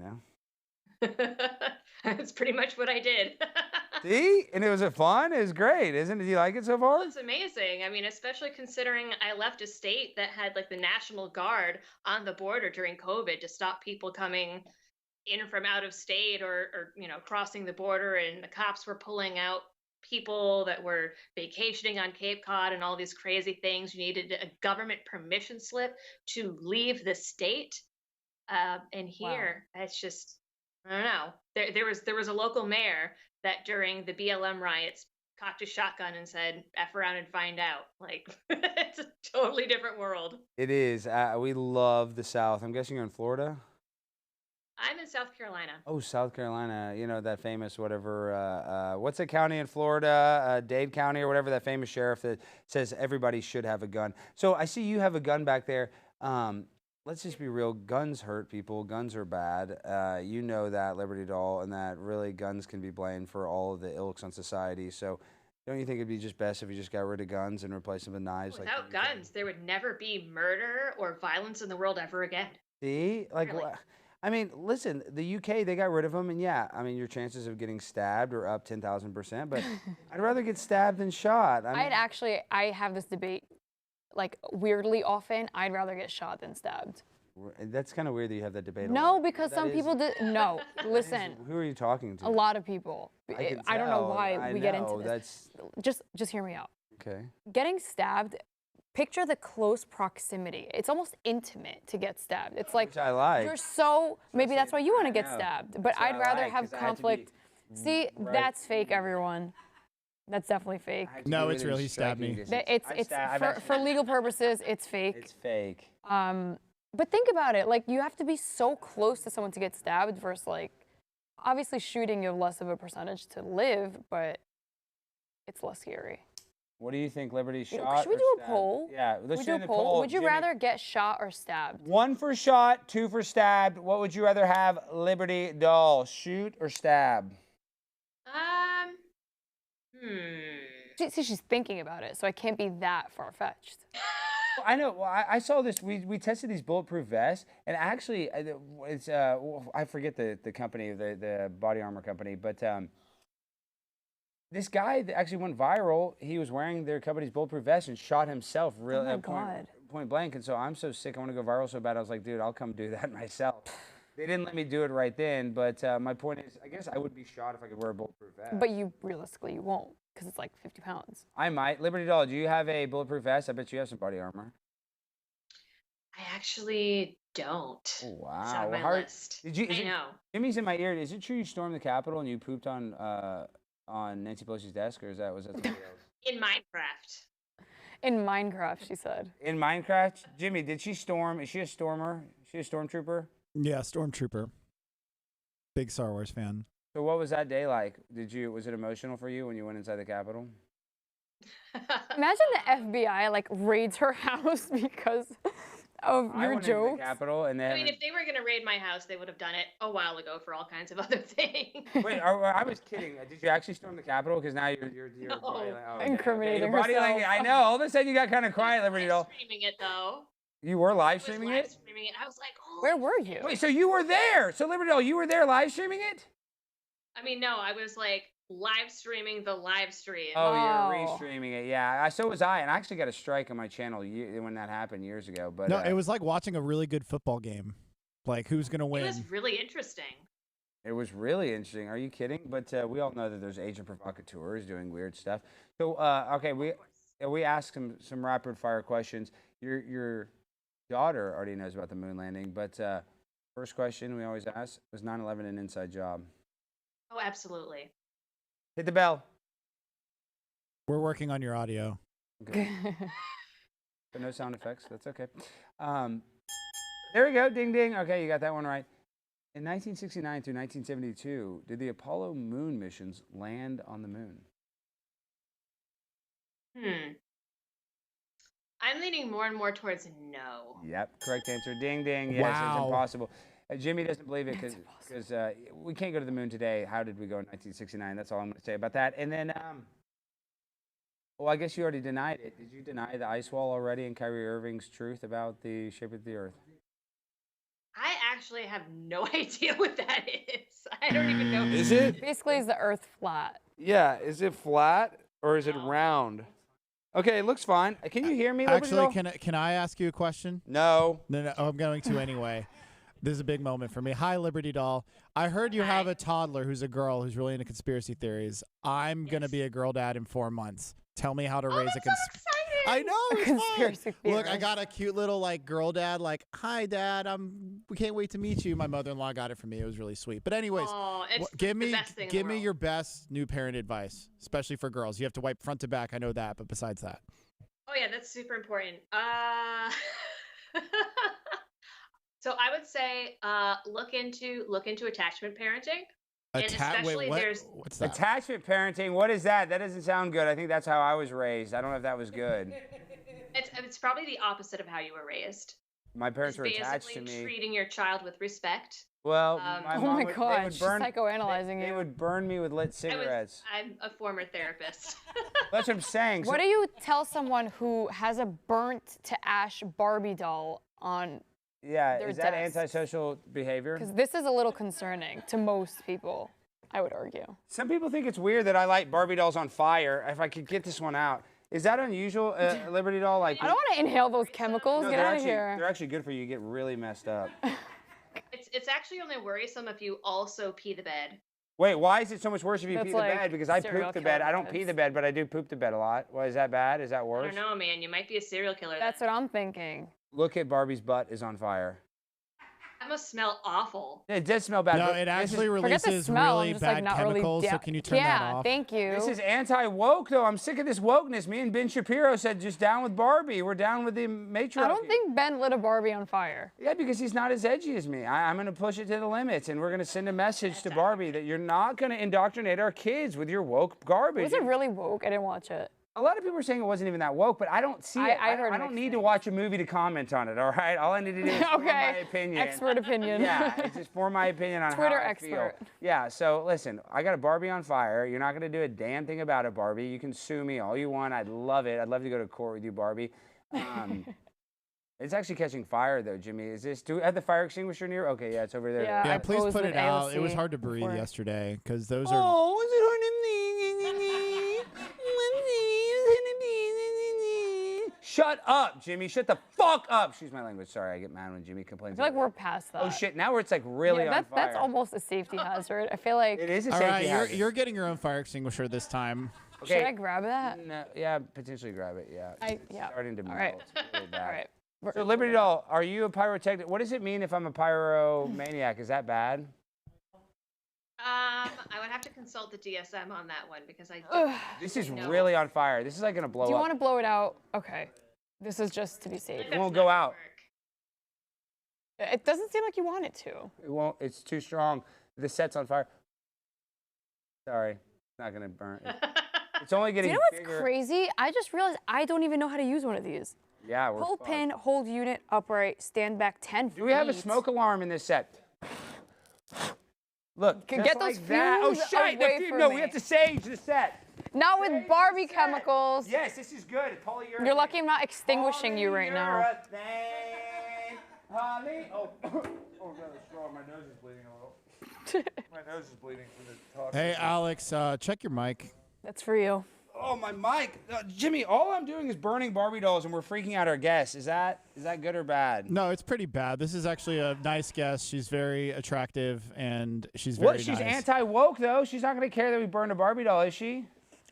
That's pretty much what I did. See? And was it fun? It was great, isn't it? Do you like it so far? It's amazing. I mean, especially considering I left a state that had like the National Guard on the border during COVID to stop people coming in from out of state or crossing the border, and the cops were pulling out people that were vacationing on Cape Cod and all these crazy things. You needed a government permission slip to leave the state. And here, it's just, I don't know. There was a local mayor that during the BLM riots cocked a shotgun and said, F around and find out. Like, it's a totally different world. It is. We love the South. I'm guessing you're in Florida? I'm in South Carolina. Oh, South Carolina. That famous whatever, what's the county in Florida? Dade County or whatever, that famous sheriff that says everybody should have a gun. So I see you have a gun back there. Let's just be real. Guns hurt people. Guns are bad. You know that, Liberty Doll, and that really guns can be blamed for all of the ilks on society. So don't you think it'd be just best if we just got rid of guns and replaced them with knives? Without guns, there would never be murder or violence in the world ever again. See? Really? I mean, listen, the UK, they got rid of them, and yeah, I mean, your chances of getting stabbed are up 10,000%, but I'd rather get stabbed than shot. I have this debate, like, weirdly often. I'd rather get shot than stabbed. That's kind of weird that you have that debate. No, because some people did. No, listen. Who are you talking to? A lot of people. I don't know why we get into this. Just hear me out. Okay. Getting stabbed, picture the close proximity. It's almost intimate to get stabbed. It's like, which I like. You're so, maybe that's why you want to get stabbed. But I'd rather have conflict. See, that's fake, everyone. That's definitely fake. No, it's real. He stabbed me. It's for legal purposes, it's fake. It's fake. But think about it. Like, you have to be so close to someone to get stabbed versus, like, obviously shooting, you have less of a percentage to live, but it's less scary. What do you think, Liberty? Shot? Should we do a poll? Yeah, let's do a poll. Would you rather get shot or stabbed? 1 for shot, 2 for stabbed. What would you rather have, Liberty Doll? Shoot or stab? See, she's thinking about it, so I can't be that far-fetched. Well, I know. Well, I saw this. We tested these bulletproof vests, and actually, it's I forget the company, the body armor company, but this guy that actually went viral. He was wearing their company's bulletproof vest and shot himself real Oh my at point blank. And so I'm so sick. I want to go viral so bad. I was like, dude, I'll come do that myself. They didn't let me do it right then, but my point is, I guess I would be shot if I could wear a bulletproof vest. But you realistically you won't because it's like 50 pounds. I might. Liberty Doll, do you have a bulletproof vest? I bet you have some body armor. I actually don't. Oh, It's wow. on my How- list. Did you? I know. Jimmy's in my ear. Is it true you stormed the Capitol and you pooped on Nancy Pelosi's desk, or was that somebody else? In Minecraft. In Minecraft, she said. In Minecraft, Jimmy, did she storm? Is she a stormer? Is she a stormtrooper? Yeah, Stormtrooper. Big Star Wars fan. So what was that day like? Was it emotional for you when you went inside the Capitol? Imagine the FBI like raids her house because of I your went into the jokes. Capitol and then. I mean, if they were going to raid my house, they would have done it a while ago for all kinds of other things. Wait, I was kidding. Did you actually storm the Capitol? Because now you're No. body lang- oh, okay, Incriminating Your body herself. language. I know. All of a sudden you got kind of quiet, Liberty Doll. Streaming it though. You were live I was streaming live it? streaming it. I was like, oh. Where were you? Wait, so you were there? So Liberty Doll, you were there live streaming it? I mean, no, I was like live streaming the live stream. Oh, Oh. you're restreaming it. Yeah, so was I, and I actually got a strike on my channel when that happened years ago. But No, it was like watching a really good football game. Like, who's gonna It win? was really interesting. it was really interesting. Are you kidding? But we all know that there's agent provocateurs doing weird stuff. So okay, we asked some rapid fire questions. Your daughter already knows about the moon landing, but first question we always ask: was 9/11 an inside job? Oh, absolutely. Hit the bell. We're working on your audio. Okay. But no sound effects. That's okay. There we go. Ding, ding. Okay, you got that one right. In 1969 through 1972, did the Apollo moon missions land on the moon? I'm leaning more and more towards no. Yep, correct answer. Ding, ding. Yes, Wow. it's impossible. Jimmy doesn't believe it because we can't go to the moon today. How did we go in 1969? That's all I'm going to say about that. And then, well, I guess you already denied it. Did you deny the ice wall already and Kyrie Irving's truth about the shape of the Earth? I actually have no idea what that is. I don't even know. Is it? Basically, is the Earth flat? Yeah. Is it flat or is it No. round? Okay, it looks fine. Can you hear me? Liberty Actually, Doll? can I ask you a question? No. No, I'm going to anyway. This is a big moment for me. Hi, Liberty Doll. I heard you have a toddler who's a girl who's really into conspiracy theories. I'm gonna be a girl dad in 4 months. Tell me how to raise a that's so exciting. I know it's Conspiracy fun. Look, I theorist. got a cute little like girl dad. Like, hi, Dad. We can't wait to meet you. My mother-in-law got it for me. It was really sweet. But anyways, Oh, it's give the me best thing in the give me world. your best new parent advice, especially for girls. You have to wipe front to back. I know that, but besides that, Oh yeah, that's super important. So I would say look into attachment parenting. And especially there's what's that? Attachment parenting. What is that? That doesn't sound good. I think that's how I was raised. I don't know if that was good. it's probably the opposite of how you were raised. My parents It's were attached to basically me. treating your child with respect. Well, Oh my Oh mom my would, God, they would she's burn, psychoanalyzing they you. would burn me with lit cigarettes. I'm a former therapist. That's what I'm saying. What do you tell someone who has a burnt to ash Barbie doll on? Yeah, their is that desks? antisocial behavior? Because this is a little concerning to most people, I would argue. Some people think it's weird that I light Barbie dolls on fire. If I could get this one out. Is that unusual, Liberty Doll? Like, I don't want to inhale those chemicals. no, Get they're out of actually, here. They're actually good for you. You get really messed up. It's actually only worrisome if you also pee the bed. Wait, why is it so much worse if you That's pee the like bed? Because I serial poop the bed. killer I don't pee vibes. the bed, but I do poop the bed a lot. Why is that bad? Is that I worse? don't know, man. You might be a serial killer. That's then. what I'm thinking. Look at Barbie's butt is on fire. That must smell awful. It does smell bad. No, but it this actually is, Forget the releases smell. really I'm just bad like not really chemicals. So can you turn yeah, that off? thank you. this is anti-woke, though. I'm sick of this wokeness. Me and Ben Shapiro said just down with Barbie. We're down with the matriarchy. I don't think Ben lit a Barbie on fire. Yeah, because he's not as edgy as me. I'm going to push it to the limits, and we're going to send a message to Barbie that you're not going to indoctrinate our kids with your woke garbage. Was it really woke? I didn't watch it. A lot of people are saying it wasn't even that woke, but I don't see it. I heard I don't mixed need to things. watch a movie to comment on it, all right? All I need to do is form my Okay. opinion. Expert opinion. Yeah, it's just for my opinion on Twitter how I expert. feel. Yeah, so listen, I got a Barbie on fire. You're not going to do a damn thing about it, Barbie. You can sue me all you want. I'd love it. I'd love to go to court with you, Barbie. It's actually catching fire though, Jimmy. Is this? Do we have the fire extinguisher near? Okay, yeah, it's over there. Yeah. Yeah, I please posed put with it out. It was AOC hard to breathe before. yesterday because those are. Oh, is it Shut up, Jimmy. Shut the fuck up. Excuse my language. Sorry, I get mad when Jimmy complains. I feel like about we're it. past that. Oh shit! Now it's like really yeah, on fire. that's almost a safety hazard. I feel like. It is a All safety right, hazard. you're getting your own fire extinguisher this time. Okay. Should I grab that? No, yeah, potentially grab it. Yeah. Yeah. Starting to All melt. right. It's really bad. All right. So Liberty Doll, are you a pyrotechnic? What does it mean if I'm a pyromaniac? Is that bad? I would have to consult the DSM on that one because I. This is know. really on fire. This is like gonna blow Do you up. want to blow it out? Okay. This is just to be safe. It won't go out. It doesn't seem like you want it to. It won't. It's too strong. The set's on fire. Sorry, it's not gonna burn. It's only Do getting you know what's bigger. crazy? I just realized I don't even know how to use one of these. Yeah, we're Pull fucked. pin, hold unit, upright, stand back 10 feet. Do we have a smoke alarm in this set? Look, Get just those like that. Oh fumes shit! away from No, me. we have to sage the set. Not with Sage Barbie the set. chemicals. Yes, this is good. Polyurethane. You're lucky I'm not extinguishing you right now. Polyurethane. Oh, oh god, it's strong. My nose is bleeding a little. My nose is bleeding from the talk. Hey, Alex, check your mic. That's for you. Oh, my mic. Jimmy, all I'm doing is burning Barbie dolls and we're freaking out our guests. Is that good or bad? No, it's pretty bad. This is actually a nice guest. She's very attractive and she's very She's nice. anti-woke, though. She's not going to care that we burned a Barbie doll, is she?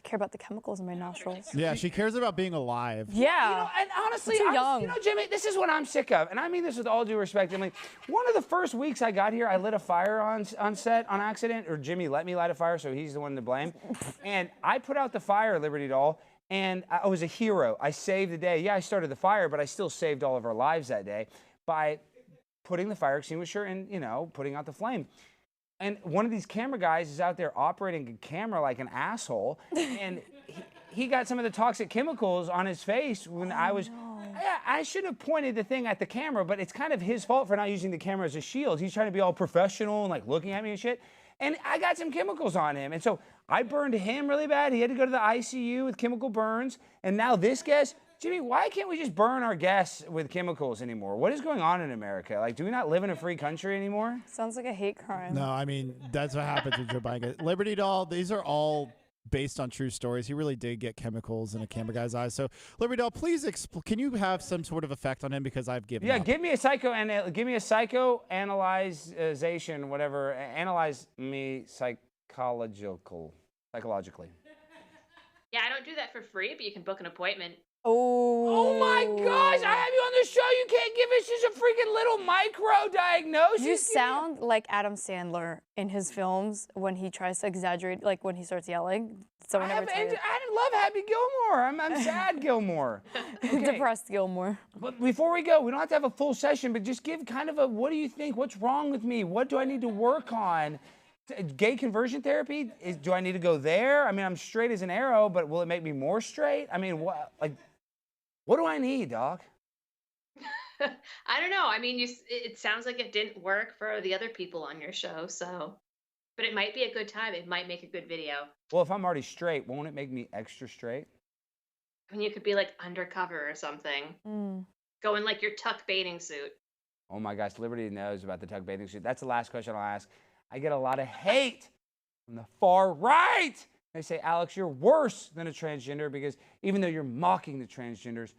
I care about the chemicals in my nostrils. Yeah, she cares about being alive. Yeah. And honestly, Too young. Jimmy, this is what I'm sick of. And I mean this with all due respect. I mean, one of the first weeks I got here, I lit a fire on set on accident, or Jimmy let me light a fire, so he's the one to blame. And I put out the fire, Liberty Doll, and I was a hero. I saved the day. Yeah, I started the fire, but I still saved all of our lives that day by putting the fire extinguisher and, putting out the flame. And one of these camera guys is out there operating a camera like an asshole, and he got some of the toxic chemicals on his face when I was. Yeah, I should have pointed the thing at the camera, but it's kind of his fault for not using the camera as a shield. He's trying to be all professional and like looking at me and shit. And I got some chemicals on him, and so I burned him really bad. He had to go to the ICU with chemical burns, and now this guest. Jimmy, why can't we just burn our guests with chemicals anymore? What is going on in America? Like, do we not live in a free country anymore? Sounds like a hate crime. No, I mean, that's what happens with Joe Biden. Liberty Doll, these are all based on true stories. He really did get chemicals in a camera guy's eyes. So, Liberty Doll, please, can you have some sort of effect on him because I've given up. Give me a psychoanalyzation, whatever. Analyze me psychologically. Yeah, I don't do that for free, but you can book an appointment. Oh my gosh, I have you on the show. You can't give us just a freaking little micro diagnosis. You sound like Adam Sandler in his films when he tries to exaggerate, like when he starts yelling. Someone ever tell you? I love Happy Gilmore. I'm sad Gilmore. Okay. Depressed Gilmore. But before we go, we don't have to have a full session, but just give kind of a, what do you think? What's wrong with me? What do I need to work on? Gay conversion therapy? Do I need to go there? I mean, I'm straight as an arrow, but will it make me more straight? I mean, what do I need, Doc? I don't know. I mean, it sounds like it didn't work for the other people on your show, so. But it might be a good time. It might make a good video. Well, if I'm already straight, won't it make me extra straight? I mean, you could be like undercover or something. Go in like your tuck bathing suit. Oh my gosh, Liberty knows about the tuck bathing suit. That's the last question I'll ask. I get a lot of hate from the far right. They say, Alex, you're worse than a transgender because even though you're mocking the transgenders,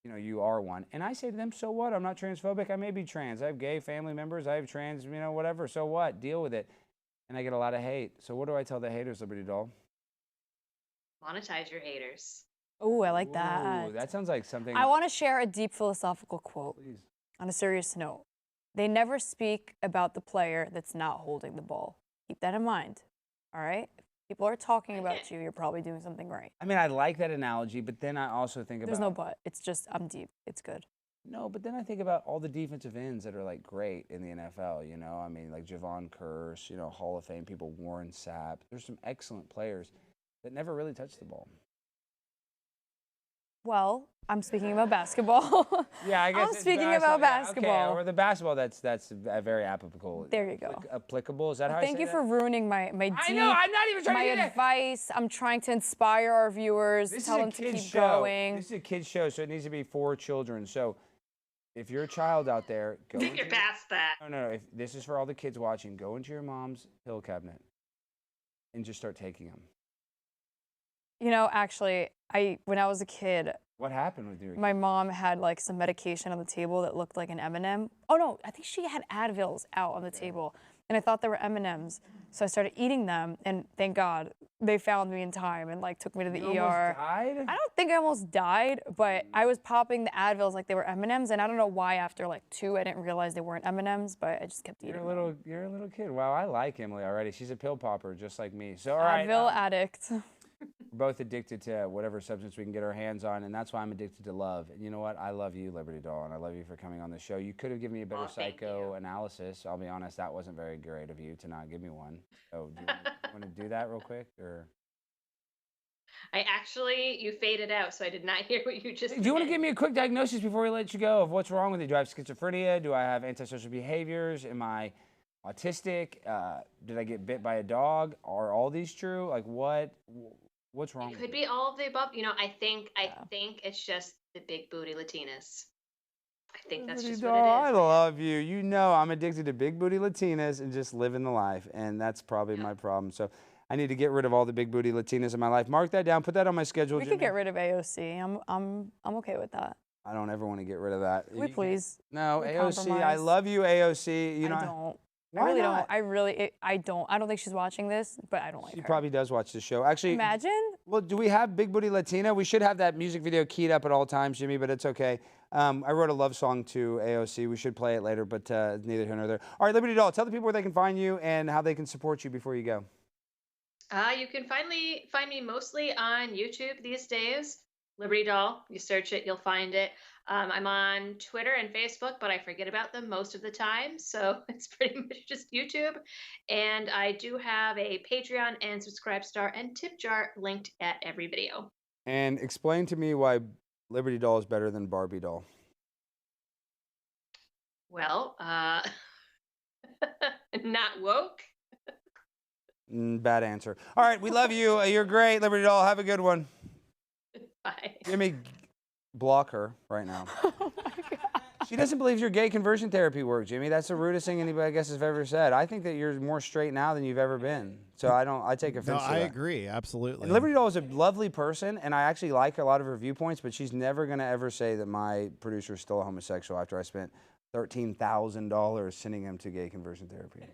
you are one. And I say to them, so what? I'm not transphobic. I may be trans. I have gay family members. I have trans, whatever. So what? Deal with it. And I get a lot of hate. So what do I tell the haters, Liberty Doll? Monetize your haters. Oh, I like that. Ooh, that sounds like something. I want to share a deep philosophical quote. Please. On a serious note. They never speak about the player that's not holding the ball. Keep that in mind. All right? If people are talking about you, you're probably doing something right. I mean, I like that analogy, but then I also think There's about. no but. It's just, I'm deep. It's good. No, but then I think about all the defensive ends that are like great in the NFL, I mean, like Javon Curse, Hall of Fame people, Warren Sapp. There's some excellent players that never really touch the ball. Well, I'm speaking about basketball. Yeah, I guess I'm it's speaking about basketball. Yeah, basketball. okay, or the basketball, that's very applicable. There you go. Applicable, is that how I Thank say you that? for ruining my deep, I know, I'm not even trying my to do that. advice. I'm trying to inspire our viewers, This tell is a them to kid's keep show. going. This is a kid's show, so it needs to be for children. So if you're a child out there, go. I think you're past that. No. If this is for all the kids watching, go into your mom's pill cabinet and just start taking them. You know, actually, when I was a kid, What happened with your? my mom had like some medication on the table that looked like an M&M. Oh no, I think she had Advils out on the table, and I thought they were M&Ms. So I started eating them, and thank God they found me in time and like took me to the You ER. almost died? I don't think I almost died, but I was popping the Advils like they were M&Ms, and I don't know why after like 2 I didn't realize they weren't M&Ms, but I just kept eating them. You're a little kid. Wow, I like Emily already. She's a pill popper just like me. So all right. Advil addict. We're both addicted to whatever substance we can get our hands on, and that's why I'm addicted to love. And you know what? I love you, Liberty Doll, and I love you for coming on the show. You could have given me a better psychoanalysis. I'll be honest, that wasn't very great of you to not give me one. So do you want to do that real quick? Or You faded out, so I did not hear what you just do you want to did. give me a quick diagnosis before we let you go of what's wrong with you? Do I have schizophrenia? Do I have antisocial behaviors? Am I autistic? Did I get bit by a dog? Are all these true? Like what's wrong? It could be all of the above. You know, I think it's just the big booty Latinas. I think that's just what it is. I love you. You know I'm addicted to big booty Latinas and just living the life, and that's probably my problem. So I need to get rid of all the big booty Latinas in my life. Mark that down. Put that on my schedule. We could get rid of AOC. I'm okay with that. I don't ever want to get rid of that. We please. No, We AOC. I compromise. love you, AOC. You know, I don't. Why I really not? don't. I don't. I don't think she's watching this, but I don't like She her. probably does watch the show. Actually, Imagine. well, do we have Big Booty Latina? We should have that music video keyed up at all times, Jimmy, but it's okay. I wrote a love song to AOC. We should play it later, but neither here nor there. All right, Liberty Doll, tell the people where they can find you and how they can support you before you go. You can find me mostly on YouTube these days. Liberty Doll. You search it, you'll find it. I'm on Twitter and Facebook, but I forget about them most of the time. So it's pretty much just YouTube. And I do have a Patreon and Subscribe Star and tip jar linked at every video. And explain to me why Liberty Doll is better than Barbie Doll. Well, not woke. Bad answer. All right, we love you. You're great, Liberty Doll. Have a good one. Bye. Jimmy, block her right now. Oh my God. She doesn't believe your gay conversion therapy work, Jimmy. That's the rudest thing anybody, I guess, has ever said. I think that you're more straight now than you've ever been. So I take offense No, to I that. agree. Absolutely. And Liberty Doll is a lovely person, and I actually like a lot of her viewpoints, but she's never going to ever say that my producer is still a homosexual after I spent $13,000 sending him to gay conversion therapy. Get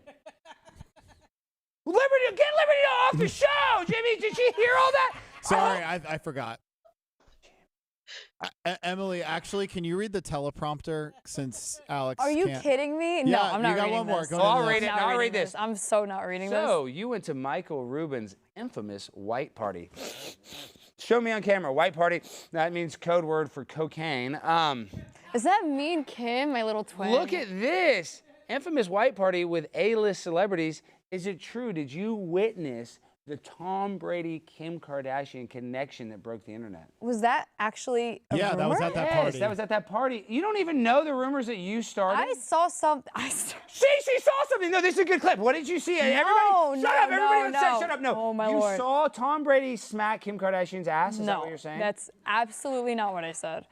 Liberty Doll off the show, Jimmy. Did she hear all that? Sorry, I forgot. Emily, actually, can you read the teleprompter since Alex Are you can't? kidding me? No, Yeah, I'm not you got reading one more. this. Go Oh, I'll to the read next- it. I'll read this. I'm so not reading this. So you went to Michael Rubin's infamous white party. Show me on camera. White party. That means code word for cocaine. Is that me and Kim, my little twin? Look at this. Infamous white party with A-list celebrities. Is it true? Did you witness the Tom Brady Kim Kardashian connection that broke the internet? Was that actually a Yeah, rumor? that was at that Yes, party. that was at that party. You don't even know the rumors that you started. I saw something. She saw something. No, this is a good clip. What did you see? Everybody, shut up. Everybody no. shut up. No, Oh, my you Lord. saw Tom Brady smack Kim Kardashian's ass? Is that No, what you're saying? that's absolutely not what I said.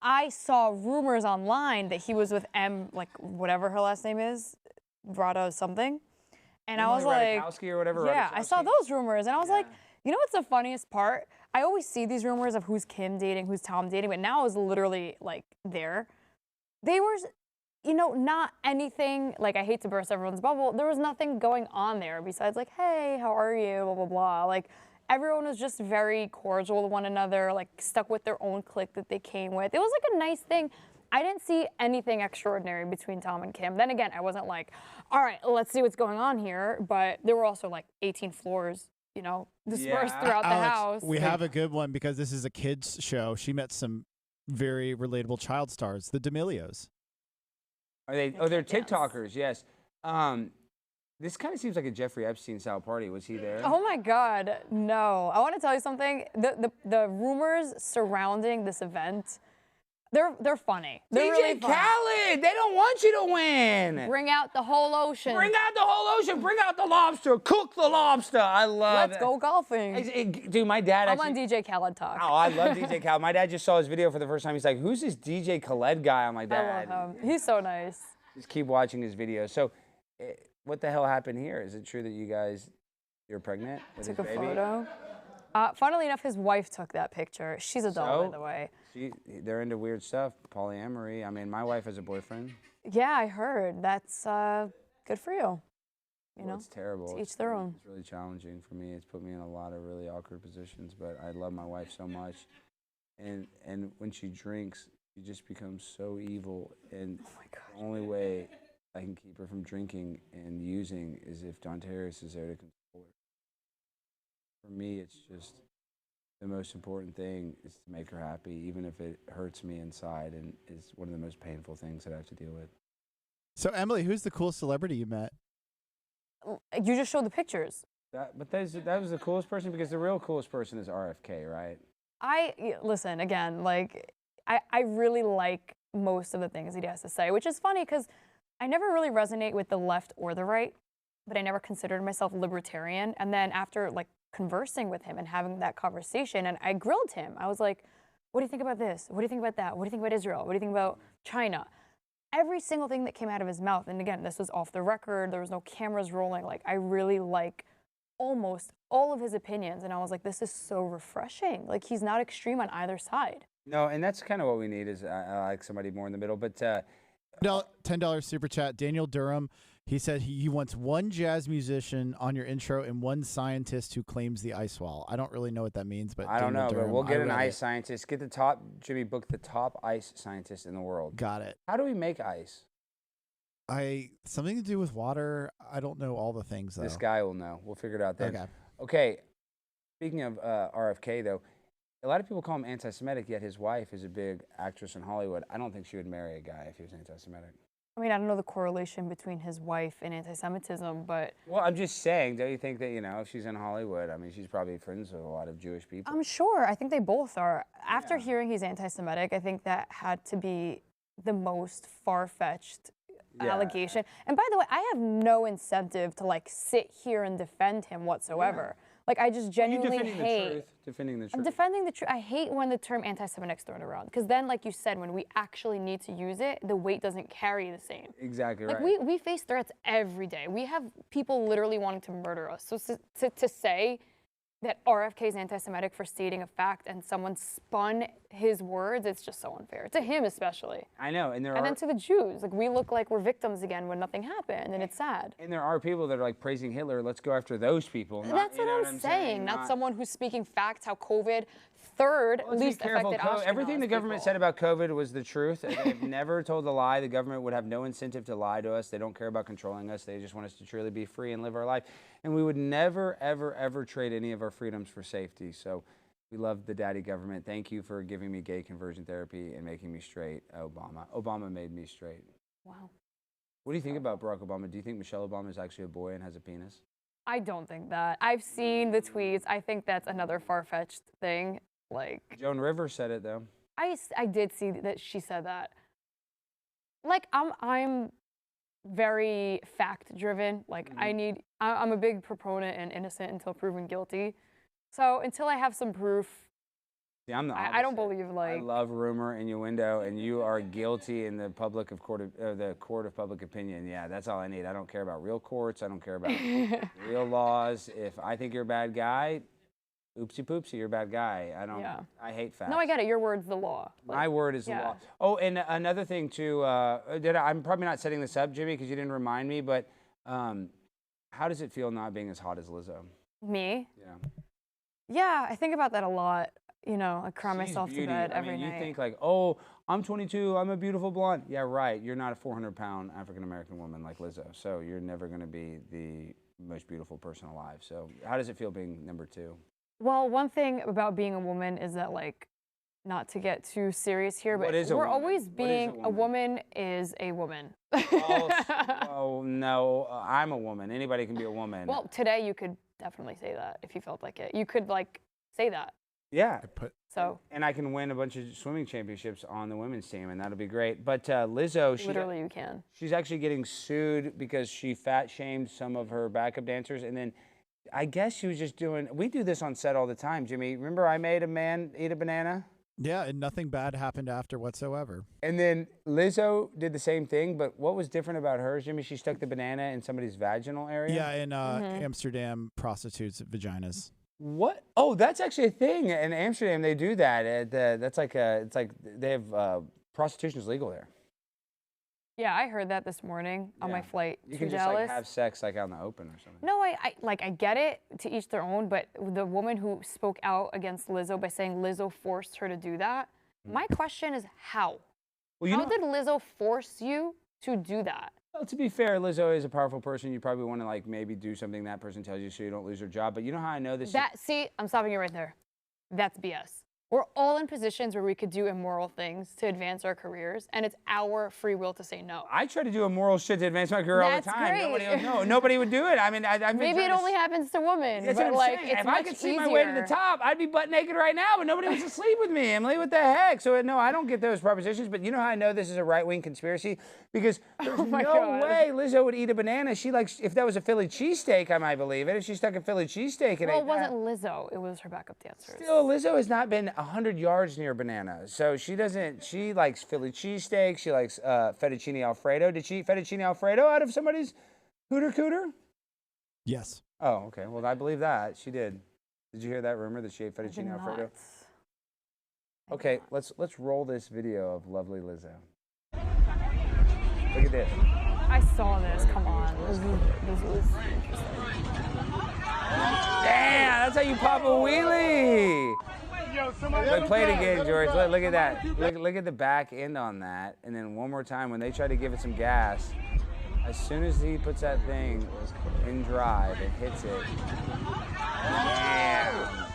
I saw rumors online that he was with whatever her last name is, Rada something. And I was like, Ratajkowski or whatever. yeah, I saw Ratajkowski? those rumors, and I was like, you know what's the funniest part? I always see these rumors of who's Kim dating, who's Tom dating, but now it's literally like there. They were, not anything, like I hate to burst everyone's bubble, there was nothing going on there besides like, hey, how are you, blah, blah, blah. Like everyone was just very cordial to one another, like stuck with their own clique that they came with. It was like a nice thing. I didn't see anything extraordinary between Tom and Kim. Then again, I wasn't like, all right, let's see what's going on here. But there were also like 18 floors, dispersed throughout the Alex, house. we have a good one because this is a kids show. She met some very relatable child stars, the D'Amelios. Are they? Oh, they're Yes. TikTokers. Yes. This kind of seems like a Jeffrey Epstein style party. Was he there? Oh my God, no. I want to tell you something. The rumors surrounding this event, They're funny. They're DJ really funny. Khaled, they don't want you to win. Bring out the whole ocean. Bring out the whole ocean. Bring out the lobster. Cook the lobster. I love Let's go golfing. Dude, my dad I'm actually. on DJ Khaled talk. Oh, I love DJ Khaled. My dad just saw his video for the first time. He's like, "Who's this DJ Khaled guy?" I'm like, "Dad." I love him. He's so nice. Just keep watching his videos. So, what the hell happened here? Is it true that you're pregnant with Took his a baby? photo. Funnily enough, his wife took that picture. She's a doll, by the way. They're into weird stuff, polyamory. I mean, my wife has a boyfriend. Yeah, I heard. That's good for you. You know, It's terrible. To each their own. It's really challenging for me. It's put me in a lot of really awkward positions, but I love my wife so much. And when she drinks, she just becomes so evil. And the only way I can keep her from drinking and using is if Don Terrace is there to control her. For me, it's just the most important thing is to make her happy, even if it hurts me inside, and is one of the most painful things that I have to deal with. So Emily, who's the coolest celebrity you met? You just showed the pictures. That was the coolest person, because the real coolest person is RFK, right? Listen, again, like, I really like most of the things he has to say, which is funny because I never really resonate with the left or the right, but I never considered myself libertarian. And then after, like, conversing with him and having that conversation, and I grilled him. I was like, what do you think about this? What do you think about that? What do you think about Israel? What do you think about China? Every single thing that came out of his mouth, and again, this was off the record, there was no cameras rolling, like, I really like almost all of his opinions, and I was like, this is so refreshing. Like, he's not extreme on either side. No, and that's kind of what we need is I like somebody more in the middle, but... $10 super chat. Daniel Durham, he said he wants one jazz musician on your intro and one scientist who claims the ice wall. I don't really know what that means, but I don't know, Durham, but we'll get an ice scientist. Get the top, Jimmy, book the top ice scientist in the world. Got it. How do we make ice? Something to do with water. I don't know all the things, though. This guy will know. We'll figure it out then. Okay. Okay. Speaking of RFK, though, a lot of people call him anti-Semitic, yet his wife is a big actress in Hollywood. I don't think she would marry a guy if he was anti-Semitic. I mean, I don't know the correlation between his wife and anti-Semitism, but... Well, I'm just saying, don't you think that, you know, if she's in Hollywood, I mean, she's probably friends with a lot of Jewish people. I'm sure. I think they both are. After hearing he's anti-Semitic, I think that had to be the most far-fetched allegation. And by the way, I have no incentive to, like, sit here and defend him whatsoever. Like, I just genuinely hate... Defending the truth. I'm defending the truth. I hate when the term anti-Semitic is thrown around, because then, like you said, when we actually need to use it, the weight doesn't carry the same. Exactly like, right. we face threats every day. We have people literally wanting to murder us. So to say that RFK is anti-Semitic for stating a fact and someone spun his words, it's just so unfair. To him especially. I know, and then to the Jews, like, we look like we're victims again when nothing happened, and it's sad. And there are people that are like praising Hitler. Let's go after those people. That's what I'm saying. Not someone who's speaking facts, how COVID least affected Ashkenaz Everything the government people. said about COVID was the truth. They've never told a lie. The government would have no incentive to lie to us. They don't care about controlling us. They just want us to truly be free and live our life. And we would never, ever, ever trade any of our freedoms for safety. So we love the daddy government. Thank you for giving me gay conversion therapy and making me straight, Obama. Obama made me straight. Wow. What do you think about Barack Obama? Do you think Michelle Obama is actually a boy and has a penis? I don't think that. I've seen the tweets. I think that's another far-fetched thing. Like, Joan Rivers said it, though. I did see that she said that. Like, I'm very fact-driven. Like, I'm a big proponent and innocent until proven guilty. So until I have some proof, See, I'm the I don't opposite. believe, like... I love rumor, innuendo, and you are guilty in the court of public opinion. Yeah, that's all I need. I don't care about real courts. I don't care about real laws. If I think you're a bad guy, oopsie poopsie, you're a bad guy. I hate facts. No, I get it. Your word's the law. Like, my word is the law. Oh, and another thing too, I'm probably not setting this up, Jimmy, because you didn't remind me, but how does it feel not being as hot as Lizzo? Me? Yeah. Yeah, I think about that a lot. You know, I cry She's myself beauty. to bed every You night. think like, oh, I'm 22, I'm a beautiful blonde. Yeah, right. You're not a 400-pound African-American woman like Lizzo, so you're never going to be the most beautiful person alive. So how does it feel being number 2? Well, one thing about being a woman is that, like, not to get too serious here, but we're always being a woman is a woman. Oh, no, I'm a woman. Anybody can be a woman. Well, today you could definitely say that if you felt like it. You could, like, say that. Yeah. So And I can win a bunch of swimming championships on the women's team, and that'll be great. But Lizzo, literally you can. she's actually getting sued because she fat shamed some of her backup dancers, and then I guess she was just doing. We do this on set all the time, Jimmy. Remember, I made a man eat a banana. Yeah, and nothing bad happened after whatsoever. And then Lizzo did the same thing, but what was different about hers, Jimmy? She stuck the banana in somebody's vaginal area. Yeah, in Amsterdam, prostitutes' vaginas. What? Oh, that's actually a thing in Amsterdam. They do that. That's like it's like they have prostitution is legal there. Yeah, I heard that this morning on my flight You to can just Dallas. like have sex like out in the open or something. No, I get it, to each their own, but the woman who spoke out against Lizzo by saying Lizzo forced her to do that, my question is how? Well, How did Lizzo force you to do that? Well, to be fair, Lizzo is a powerful person. You probably want to like maybe do something that person tells you so you don't lose your job. But you know how I know this? See, I'm stopping you right there. That's BS. We're all in positions where we could do immoral things to advance our careers, and it's our free will to say no. I try to do immoral shit to advance my career all the That's time. great. Nobody would do it. I mean, Maybe it only happens to women, That's but what I'm like saying. it's If much I could see easier. my way to the top, I'd be butt naked right now, but nobody wants to sleep with me. Emily, what the heck? So no, I don't get those propositions. But you know how I know this is a right-wing conspiracy? Because there's no God. way Lizzo would eat a banana. She likes, if that was a Philly cheesesteak, I might believe it. If she stuck a Philly cheesesteak and Well, ate it wasn't that. Lizzo. It was her backup dancers. Still, Lizzo has not been 100 yards near a banana. So she doesn't, she likes Philly cheesesteak. She likes fettuccine Alfredo. Did she eat fettuccine Alfredo out of somebody's hooter cooter? Yes. Oh, okay. Well, I believe that. She did. Did you hear that rumor that she ate I did fettuccine Alfredo? not. I did Okay, not. let's roll this video of lovely Lizzo. Look at this. I saw this. Come on. This was interesting. Damn, that's how you pop a wheelie. Look, play it again, George. Look at that. Look at the back end on that. And then one more time when they try to give it some gas. As soon as he puts that thing in drive and hits it. Damn.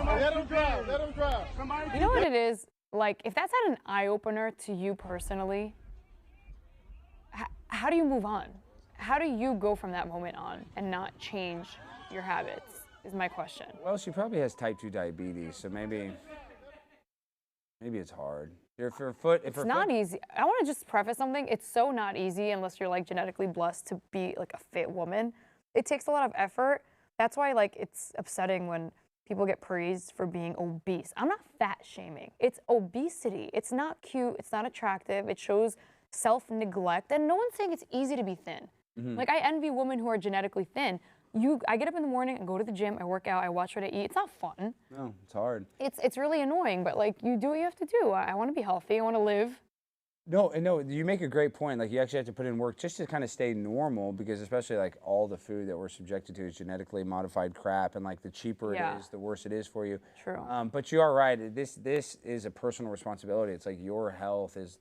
Let him drive. Let him drive. You know what it is? Like, if that's not an eye-opener to you personally, how do you move on? How do you go from that moment on and not change your habits, is my question. Well, she probably has type 2 diabetes, so maybe it's hard. It's not easy. I want to just preface something. It's so not easy unless you're like genetically blessed to be like a fit woman. It takes a lot of effort. That's why like it's upsetting when people get praised for being obese. I'm not fat shaming. It's obesity. It's not cute. It's not attractive. It shows self-neglect. And no one's saying it's easy to be thin. Mm-hmm. Like I envy women who are genetically thin. I get up in the morning and go to the gym. I work out. I watch what I eat. It's not fun. No, it's hard. It's really annoying. But like you do what you have to do. I want to be healthy. I want to live. No, you make a great point. Like, you actually have to put in work just to kind of stay normal, because especially, like, all the food that we're subjected to is genetically modified crap, and, like, the cheaper it is, the worse it is for you. True. But you are right. This is a personal responsibility. It's like your health is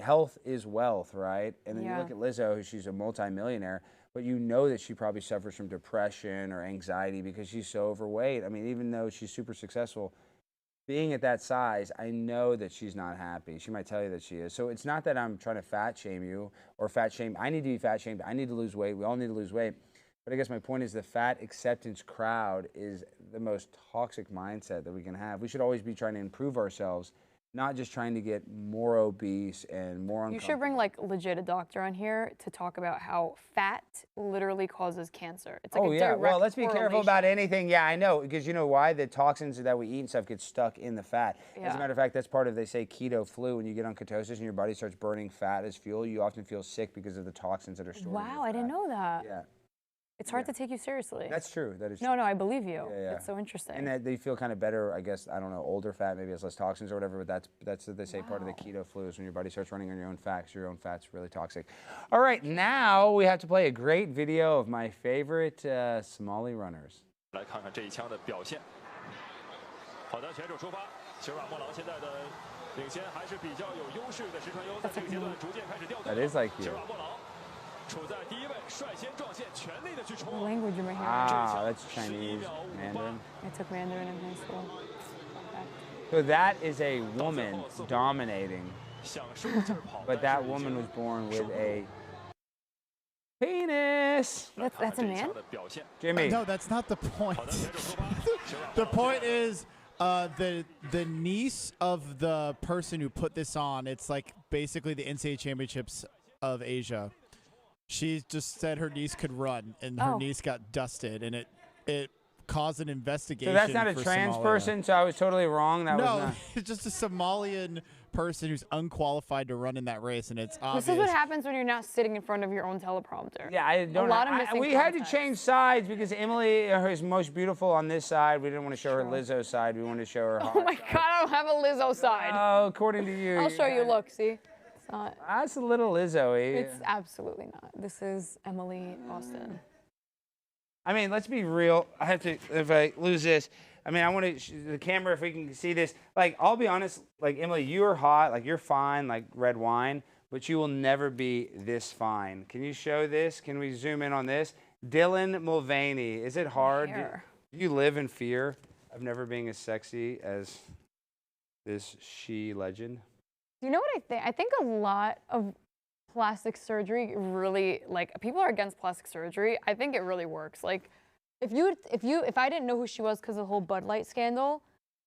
health is wealth, right? And then you look at Lizzo, she's a multimillionaire, but you know that she probably suffers from depression or anxiety because she's so overweight. I mean, even though she's super successful, being at that size, I know that she's not happy. She might tell you that she is. So it's not that I'm trying to fat shame you or fat shame. I need to be fat shamed. I need to lose weight. We all need to lose weight. But I guess my point is the fat acceptance crowd is the most toxic mindset that we can have. We should always be trying to improve ourselves, not just trying to get more obese and more uncomfortable. You should bring like legit a doctor on here to talk about how fat literally causes cancer. It's like a direct well, let's be careful correlation. about anything. Yeah, I know, because you know why? The toxins that we eat and stuff get stuck in the fat. As a matter of fact, that's part of, they say, keto flu. When you get on ketosis and your body starts burning fat as fuel, you often feel sick because of the toxins that are stored in your Wow, I didn't know that. Yeah. It's hard to take you seriously. That's true. That is true. No, I believe you. Yeah. It's so interesting. And that they feel kind of better, I guess, I don't know, older fat, maybe has less toxins or whatever, but that's what they say part of the keto flu is when your body starts running on your own fat, 'cause your own fat's really toxic. All right, now we have to play a great video of my favorite Somali runners. 来看看这一枪的表现。好的，选手出发。其实马莫劳现在的领先还是比较有优势的，石川优在这个阶段逐渐开始掉队。 That is like 其实 you. 马莫劳处在第一位，率先撞线，全力的去冲。 What language am I hearing? Ah, that's Chinese, Mandarin. I took Mandarin in high school. Okay. So that is a woman dominating, 享受劲儿跑， but that woman was born with a Penis. That's a man? Jimmy. No, that's not the point. The point is the niece of the person who put this on. It's like basically the NCAA championships of Asia. She just said her niece could run, and her niece got dusted, and it caused an investigation. So that's not a for trans Somalia. person, so I was totally wrong. That was No, not. it's just a Somalian person who's unqualified to run in that race, and it's obvious. This is what happens when you're not sitting in front of your own teleprompter. Yeah, I don't. A lot of missing we had to context. change sides because Emily is most beautiful on this side. We didn't want to show her Lizzo side. We wanted to show her. Oh my God, I don't have a Lizzo side. Oh, according to you. I'll show you. Look, see? It's not. That's a little Lizzo-y. It's absolutely not. This is Emily Austin. I mean, let's be real. I have to, if I lose this, I mean, I want to, the camera, if we can see this. Like, I'll be honest, like, Emily, you are hot. Like, you're fine, like red wine, but you will never be this fine. Can you show this? Can we zoom in on this? Dylan Mulvaney. Is it hard? Do you live in fear of never being as sexy as this she legend? You know what I think? I think a lot of plastic surgery really, like, people are against plastic surgery. I think it really works. Like, if I didn't know who she was because of the whole Bud Light scandal,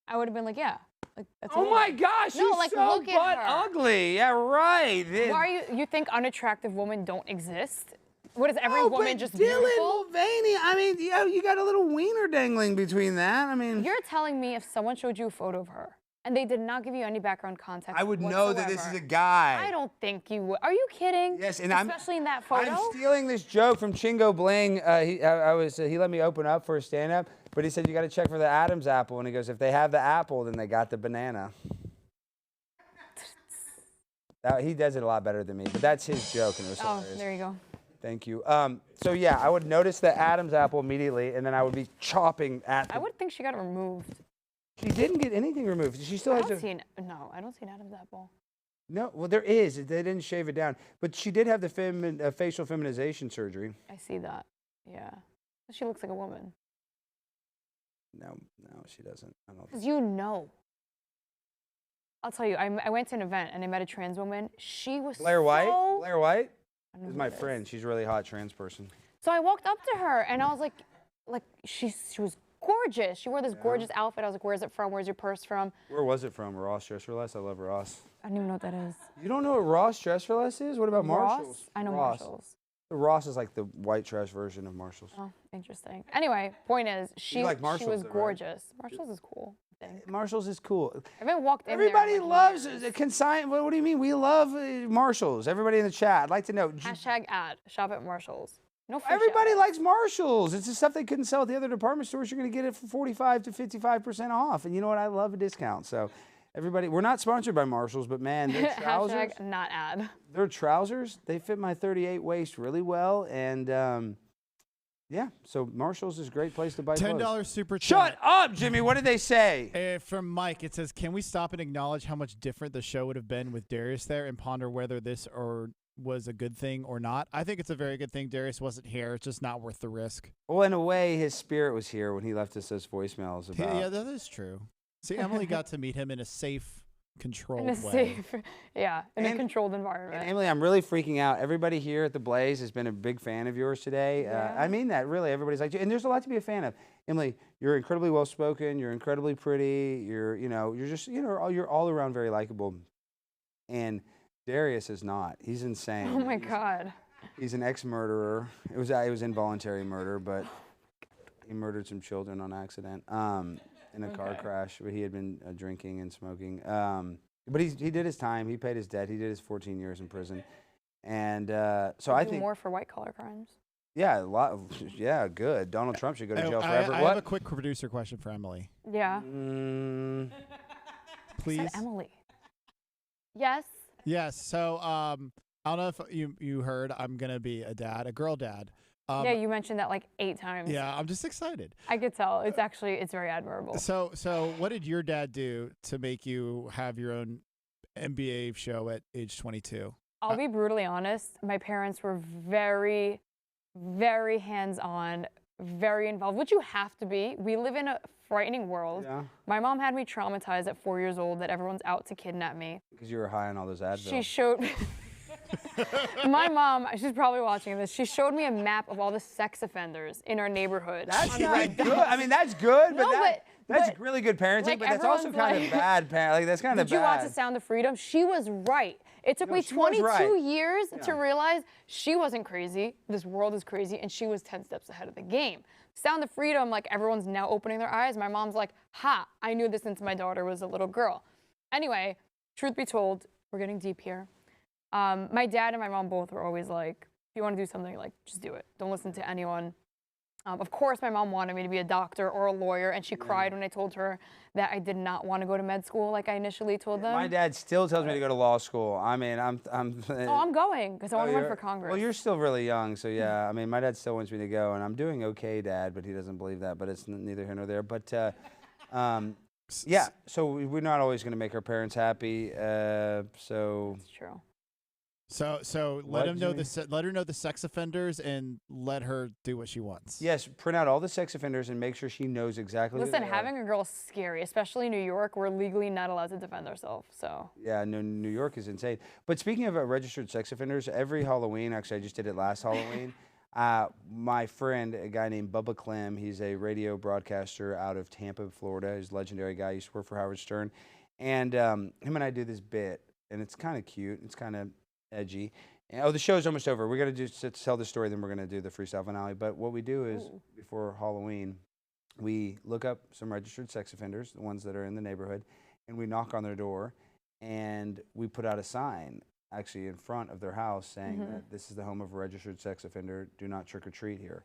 I would have been like, yeah. Like, that's Oh my gosh, No, she's like, so look at butt her. ugly. Yeah, right. Why are you think unattractive women don't exist? What is every woman just Dylan beautiful? Mulvaney, I mean, yeah, you got a little wiener dangling between that. I mean, You're telling me if someone showed you a photo of her and they did not give you any background context I would know that this is a guy. I don't think you would. Are you kidding? Yes, and especially in that photo. I'm stealing this joke from Chingo Bling. He let me open up for a stand-up, but he said you got to check for the Adam's apple, and he goes, if they have the apple, then they got the banana. He does it a lot better than me, but that's his joke, and it was hilarious. There you go. Thank you. So yeah, I would notice the Adam's apple immediately, and then I would be chopping at. I would think she got it removed. She didn't get anything removed. She still I has don't a. see I don't see an Adam's apple. No, well there is. They didn't shave it down, but she did have the facial feminization surgery. I see that. Yeah. She looks like a woman. No, she doesn't. I don't. Because you know. I'll tell you, I went to an event and I met a trans woman. She was Blair White. so... Blair White I don't know is who my that friend. She's a really hot trans person. So I walked up to her and I was like she was gorgeous. She wore this gorgeous outfit. I was like, where's it from? Where's your purse from? Where was it from? Ross Dress for Less. I love Ross. I don't even know what that is. You don't know what Ross Dress for Less is? What about Marshalls? Ross? I know Ross. Marshalls. Ross is like the white trash version of Marshalls. Oh, interesting. Anyway, point is, she like was Marshalls, though, right? gorgeous. Marshalls is cool, I think. Marshalls is cool. I haven't walked in Everybody there in, like, loves years. consign. What do you mean? We love Marshalls. Everybody in the chat. I'd like to know. Hashtag ad. Shop at Marshalls. No free Everybody shout. likes Marshalls. It's the stuff they couldn't sell at the other department stores. You're going to get it for 45 to 55% off. And you know what? I love a discount. So everybody, we're not sponsored by Marshalls, but man, their trousers, Hashtag not ad. their trousers, they fit my 38 waist really well. And yeah, so Marshalls is a great place to buy clothes. $10 super chat. Shut up, Jimmy. What did they say? From Mike, it says, can we stop and acknowledge how much different the show would have been with Darius there and ponder whether this was a good thing or not? I think it's a very good thing Darius wasn't here. It's just not worth the risk. Well, in a way, his spirit was here when he left us those voicemails about. Yeah, that is true. See, Emily got to meet him in a safe, controlled In a way. safe, yeah, in a controlled environment. And Emily, I'm really freaking out. Everybody here at the Blaze has been a big fan of yours today. Yeah. I mean that, really. Everybody's like, and there's a lot to be a fan of. Emily, you're incredibly well spoken. You're incredibly pretty. You're just, you're all around very likable. And Darius is not. He's insane. Oh my God. He's an ex-murderer. It was involuntary murder, but he murdered some children on accident in a car crash. But he had been drinking and smoking. But he did his time. He paid his debt. He did his 14 years in prison. And so I think more for white collar crimes. Yeah, a lot. Yeah, good. Donald Trump should go to jail forever. I have a quick producer question for Emily. Yeah. Please. Said Emily. Yes. Yes. So I don't know if you heard. I'm gonna be a girl dad. Yeah, you mentioned that like 8 times. Yeah, I'm just excited. I could tell. It's very admirable. So what did your dad do to make you have your own NBA show at age 22? I'll be brutally honest. My parents were very, very hands-on, very involved, which you have to be. We live in a frightening world. Yeah. My mom had me traumatized at 4 years old that everyone's out to kidnap me. Because you were high on all those Advil. She showed My mom, she's probably watching this. She showed me a map of all the sex offenders in our neighborhood. That's not good. I mean, that's good, but No, that's really good parenting, like, but that's also everyone's kind like- of bad parenting. Like, that's kind of Did you bad. watch The Sound of Freedom? She was right. It took me she was 22 right. years to realize she wasn't crazy. This world is crazy, and she was 10 steps ahead of the game. Sound of Freedom, like everyone's now opening their eyes. My mom's like, ha, I knew this since my daughter was a little girl. Anyway, truth be told, we're getting deep here. My dad and my mom both were always like, if you want to do something, like, just do it. Don't listen to anyone. Of course, my mom wanted me to be a doctor or a lawyer, and she cried when I told her that I did not want to go to med school like I initially told them. My dad still tells me to go to law school. I mean, I'm Oh, I'm going because I want to run for Congress. Well, you're still really young, so yeah. I mean, my dad still wants me to go, and I'm doing okay, Dad, but he doesn't believe that. But it's neither here nor there. But yeah, so we're not always going to make our parents happy. So It's true. So What, let him know Jimmy? let her know the sex offenders and let her do what she wants. yes, print out all the sex offenders and make sure she knows exactly. who Listen, they are. having a girl is scary, especially in New York. We're legally not allowed to defend ourselves. So Yeah, no, New York is insane. But speaking of registered sex offenders, every Halloween, actually, I just did it last Halloween. My friend, a guy named Bubba Clem, he's a radio broadcaster out of Tampa, Florida. He's a legendary guy. He used to work for Howard Stern. And him and I do this bit, and it's kind of cute. It's kind of edgy. And, oh, the show's almost over. We're going to just tell the story, then we're going to do the freestyle finale. But what we do is, before Halloween, we look up some registered sex offenders, the ones that are in the neighborhood, and we knock on their door, and we put out a sign actually in front of their house saying that this is the home of a registered sex offender. Do not trick or treat here.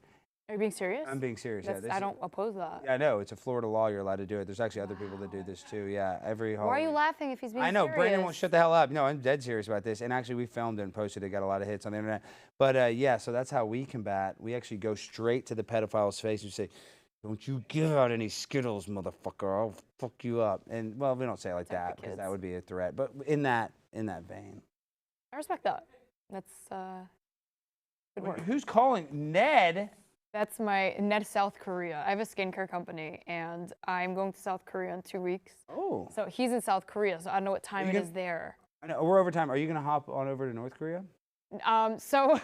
are you being serious? I'm being serious. That's, Yeah, I don't oppose that. Yeah, I know. It's a Florida law. You're allowed to do it. There's actually other people that do this too. Yeah, every Halloween. Why are you laughing if he's being I know. serious? Brandon won't shut the hell up. No, I'm dead serious about this. And actually, we filmed it and posted it. Got a lot of hits on the internet. But yeah, so that's how we combat. We actually go straight to the pedophile's face and say, "Don't you give out any Skittles, motherfucker. I'll fuck you up." And well, we don't say it like that because that would be a threat. But in that vein. I respect that. That's good work. Who's calling? Ned? That's my Ned South Korea. I have a skincare company, and I'm going to South Korea in 2 weeks. Oh. So he's in South Korea, so I don't know what time it gonna- is there. I know. We're over time. Are you going to hop on over to North Korea? So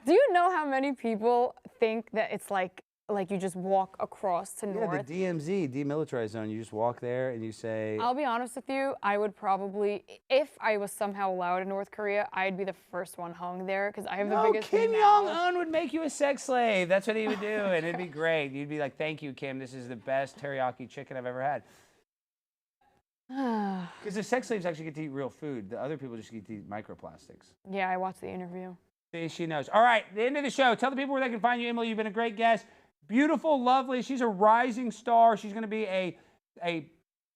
do you know how many people think that it's like you just walk across to north? Yeah, the DMZ, demilitarized zone. You just walk there and you say. I'll be honest with you, I would probably, if I was somehow allowed in North Korea, I'd be the first one hung there because I have the No, biggest Kim mouth. Jong-un would make you a sex slave. That's what he would do, and it'd be great. You'd be like, "Thank you, Kim. This is the best teriyaki chicken I've ever had." Because the sex slaves actually get to eat real food. The other people just get to eat microplastics. Yeah, I watched the interview. See, she knows. All right, the end of the show. Tell the people where they can find you, Emily. You've been a great guest. Beautiful, lovely. She's a rising star. She's going to be a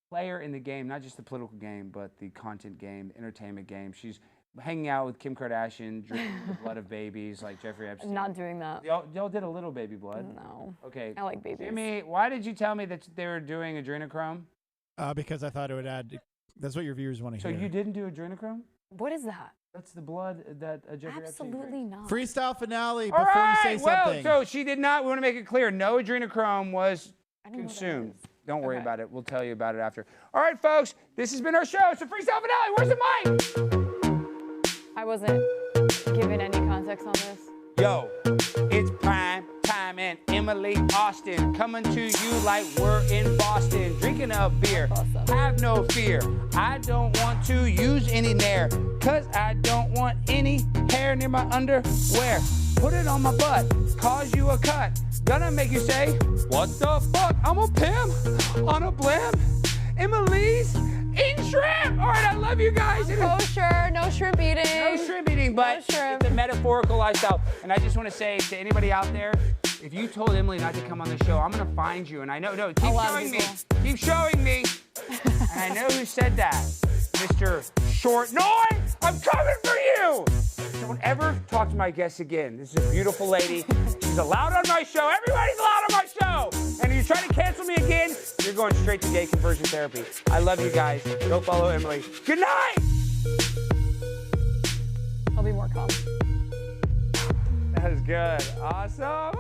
player in the game, not just the political game, but the content game, the entertainment game. She's hanging out with Kim Kardashian, drinking the blood of babies like Jeffrey Epstein. Not doing that. Y'all did a little baby blood. No. Okay. I like babies. Jimmy, why did you tell me that they were doing adrenochrome? Because I thought it would add. That's what your viewers want to So hear. you didn't do adrenochrome? What is that? That's the blood that Jeffrey Epstein drank. Absolutely not. Freestyle finale All before right, you say well, something. so she did not. We want to make it clear. No adrenochrome was I didn't know what that consumed. is. Don't worry Okay. about it. We'll tell you about it after. All right, folks. This has been our show. It's a freestyle finale. Where's the mic? I wasn't given any context on this. Yo, it's prime time and Emily Austin coming to you like we're in Boston, drinking a beer. Awesome. Have no fear. I don't want to use any Nair, cause I don't want any hair near my underwear. Put it on my butt, cause you a cut. Gonna make you say, what the fuck? I'm a pimp on a blimp. Emily's in shrimp. All right, I love you guys. Kosher, no shrimp eating. No shrimp eating, but No shrimp. it's a metaphorical lifestyle. And I just want to say to anybody out there, if you told Emily not to come on the show, I'm going to find you. And I know, no, keep lot of showing me. people. Keep showing me. And I know who said that. Mr. Shortnoy, I'm coming for you. Don't ever talk to my guests again. This is a beautiful lady. She's allowed on my show. Everybody's allowed on my show. And if you try to cancel me again, you're going straight to gay conversion therapy. I love you guys. Go follow Emily. Good night. I'll be more calm. That is good. Awesome.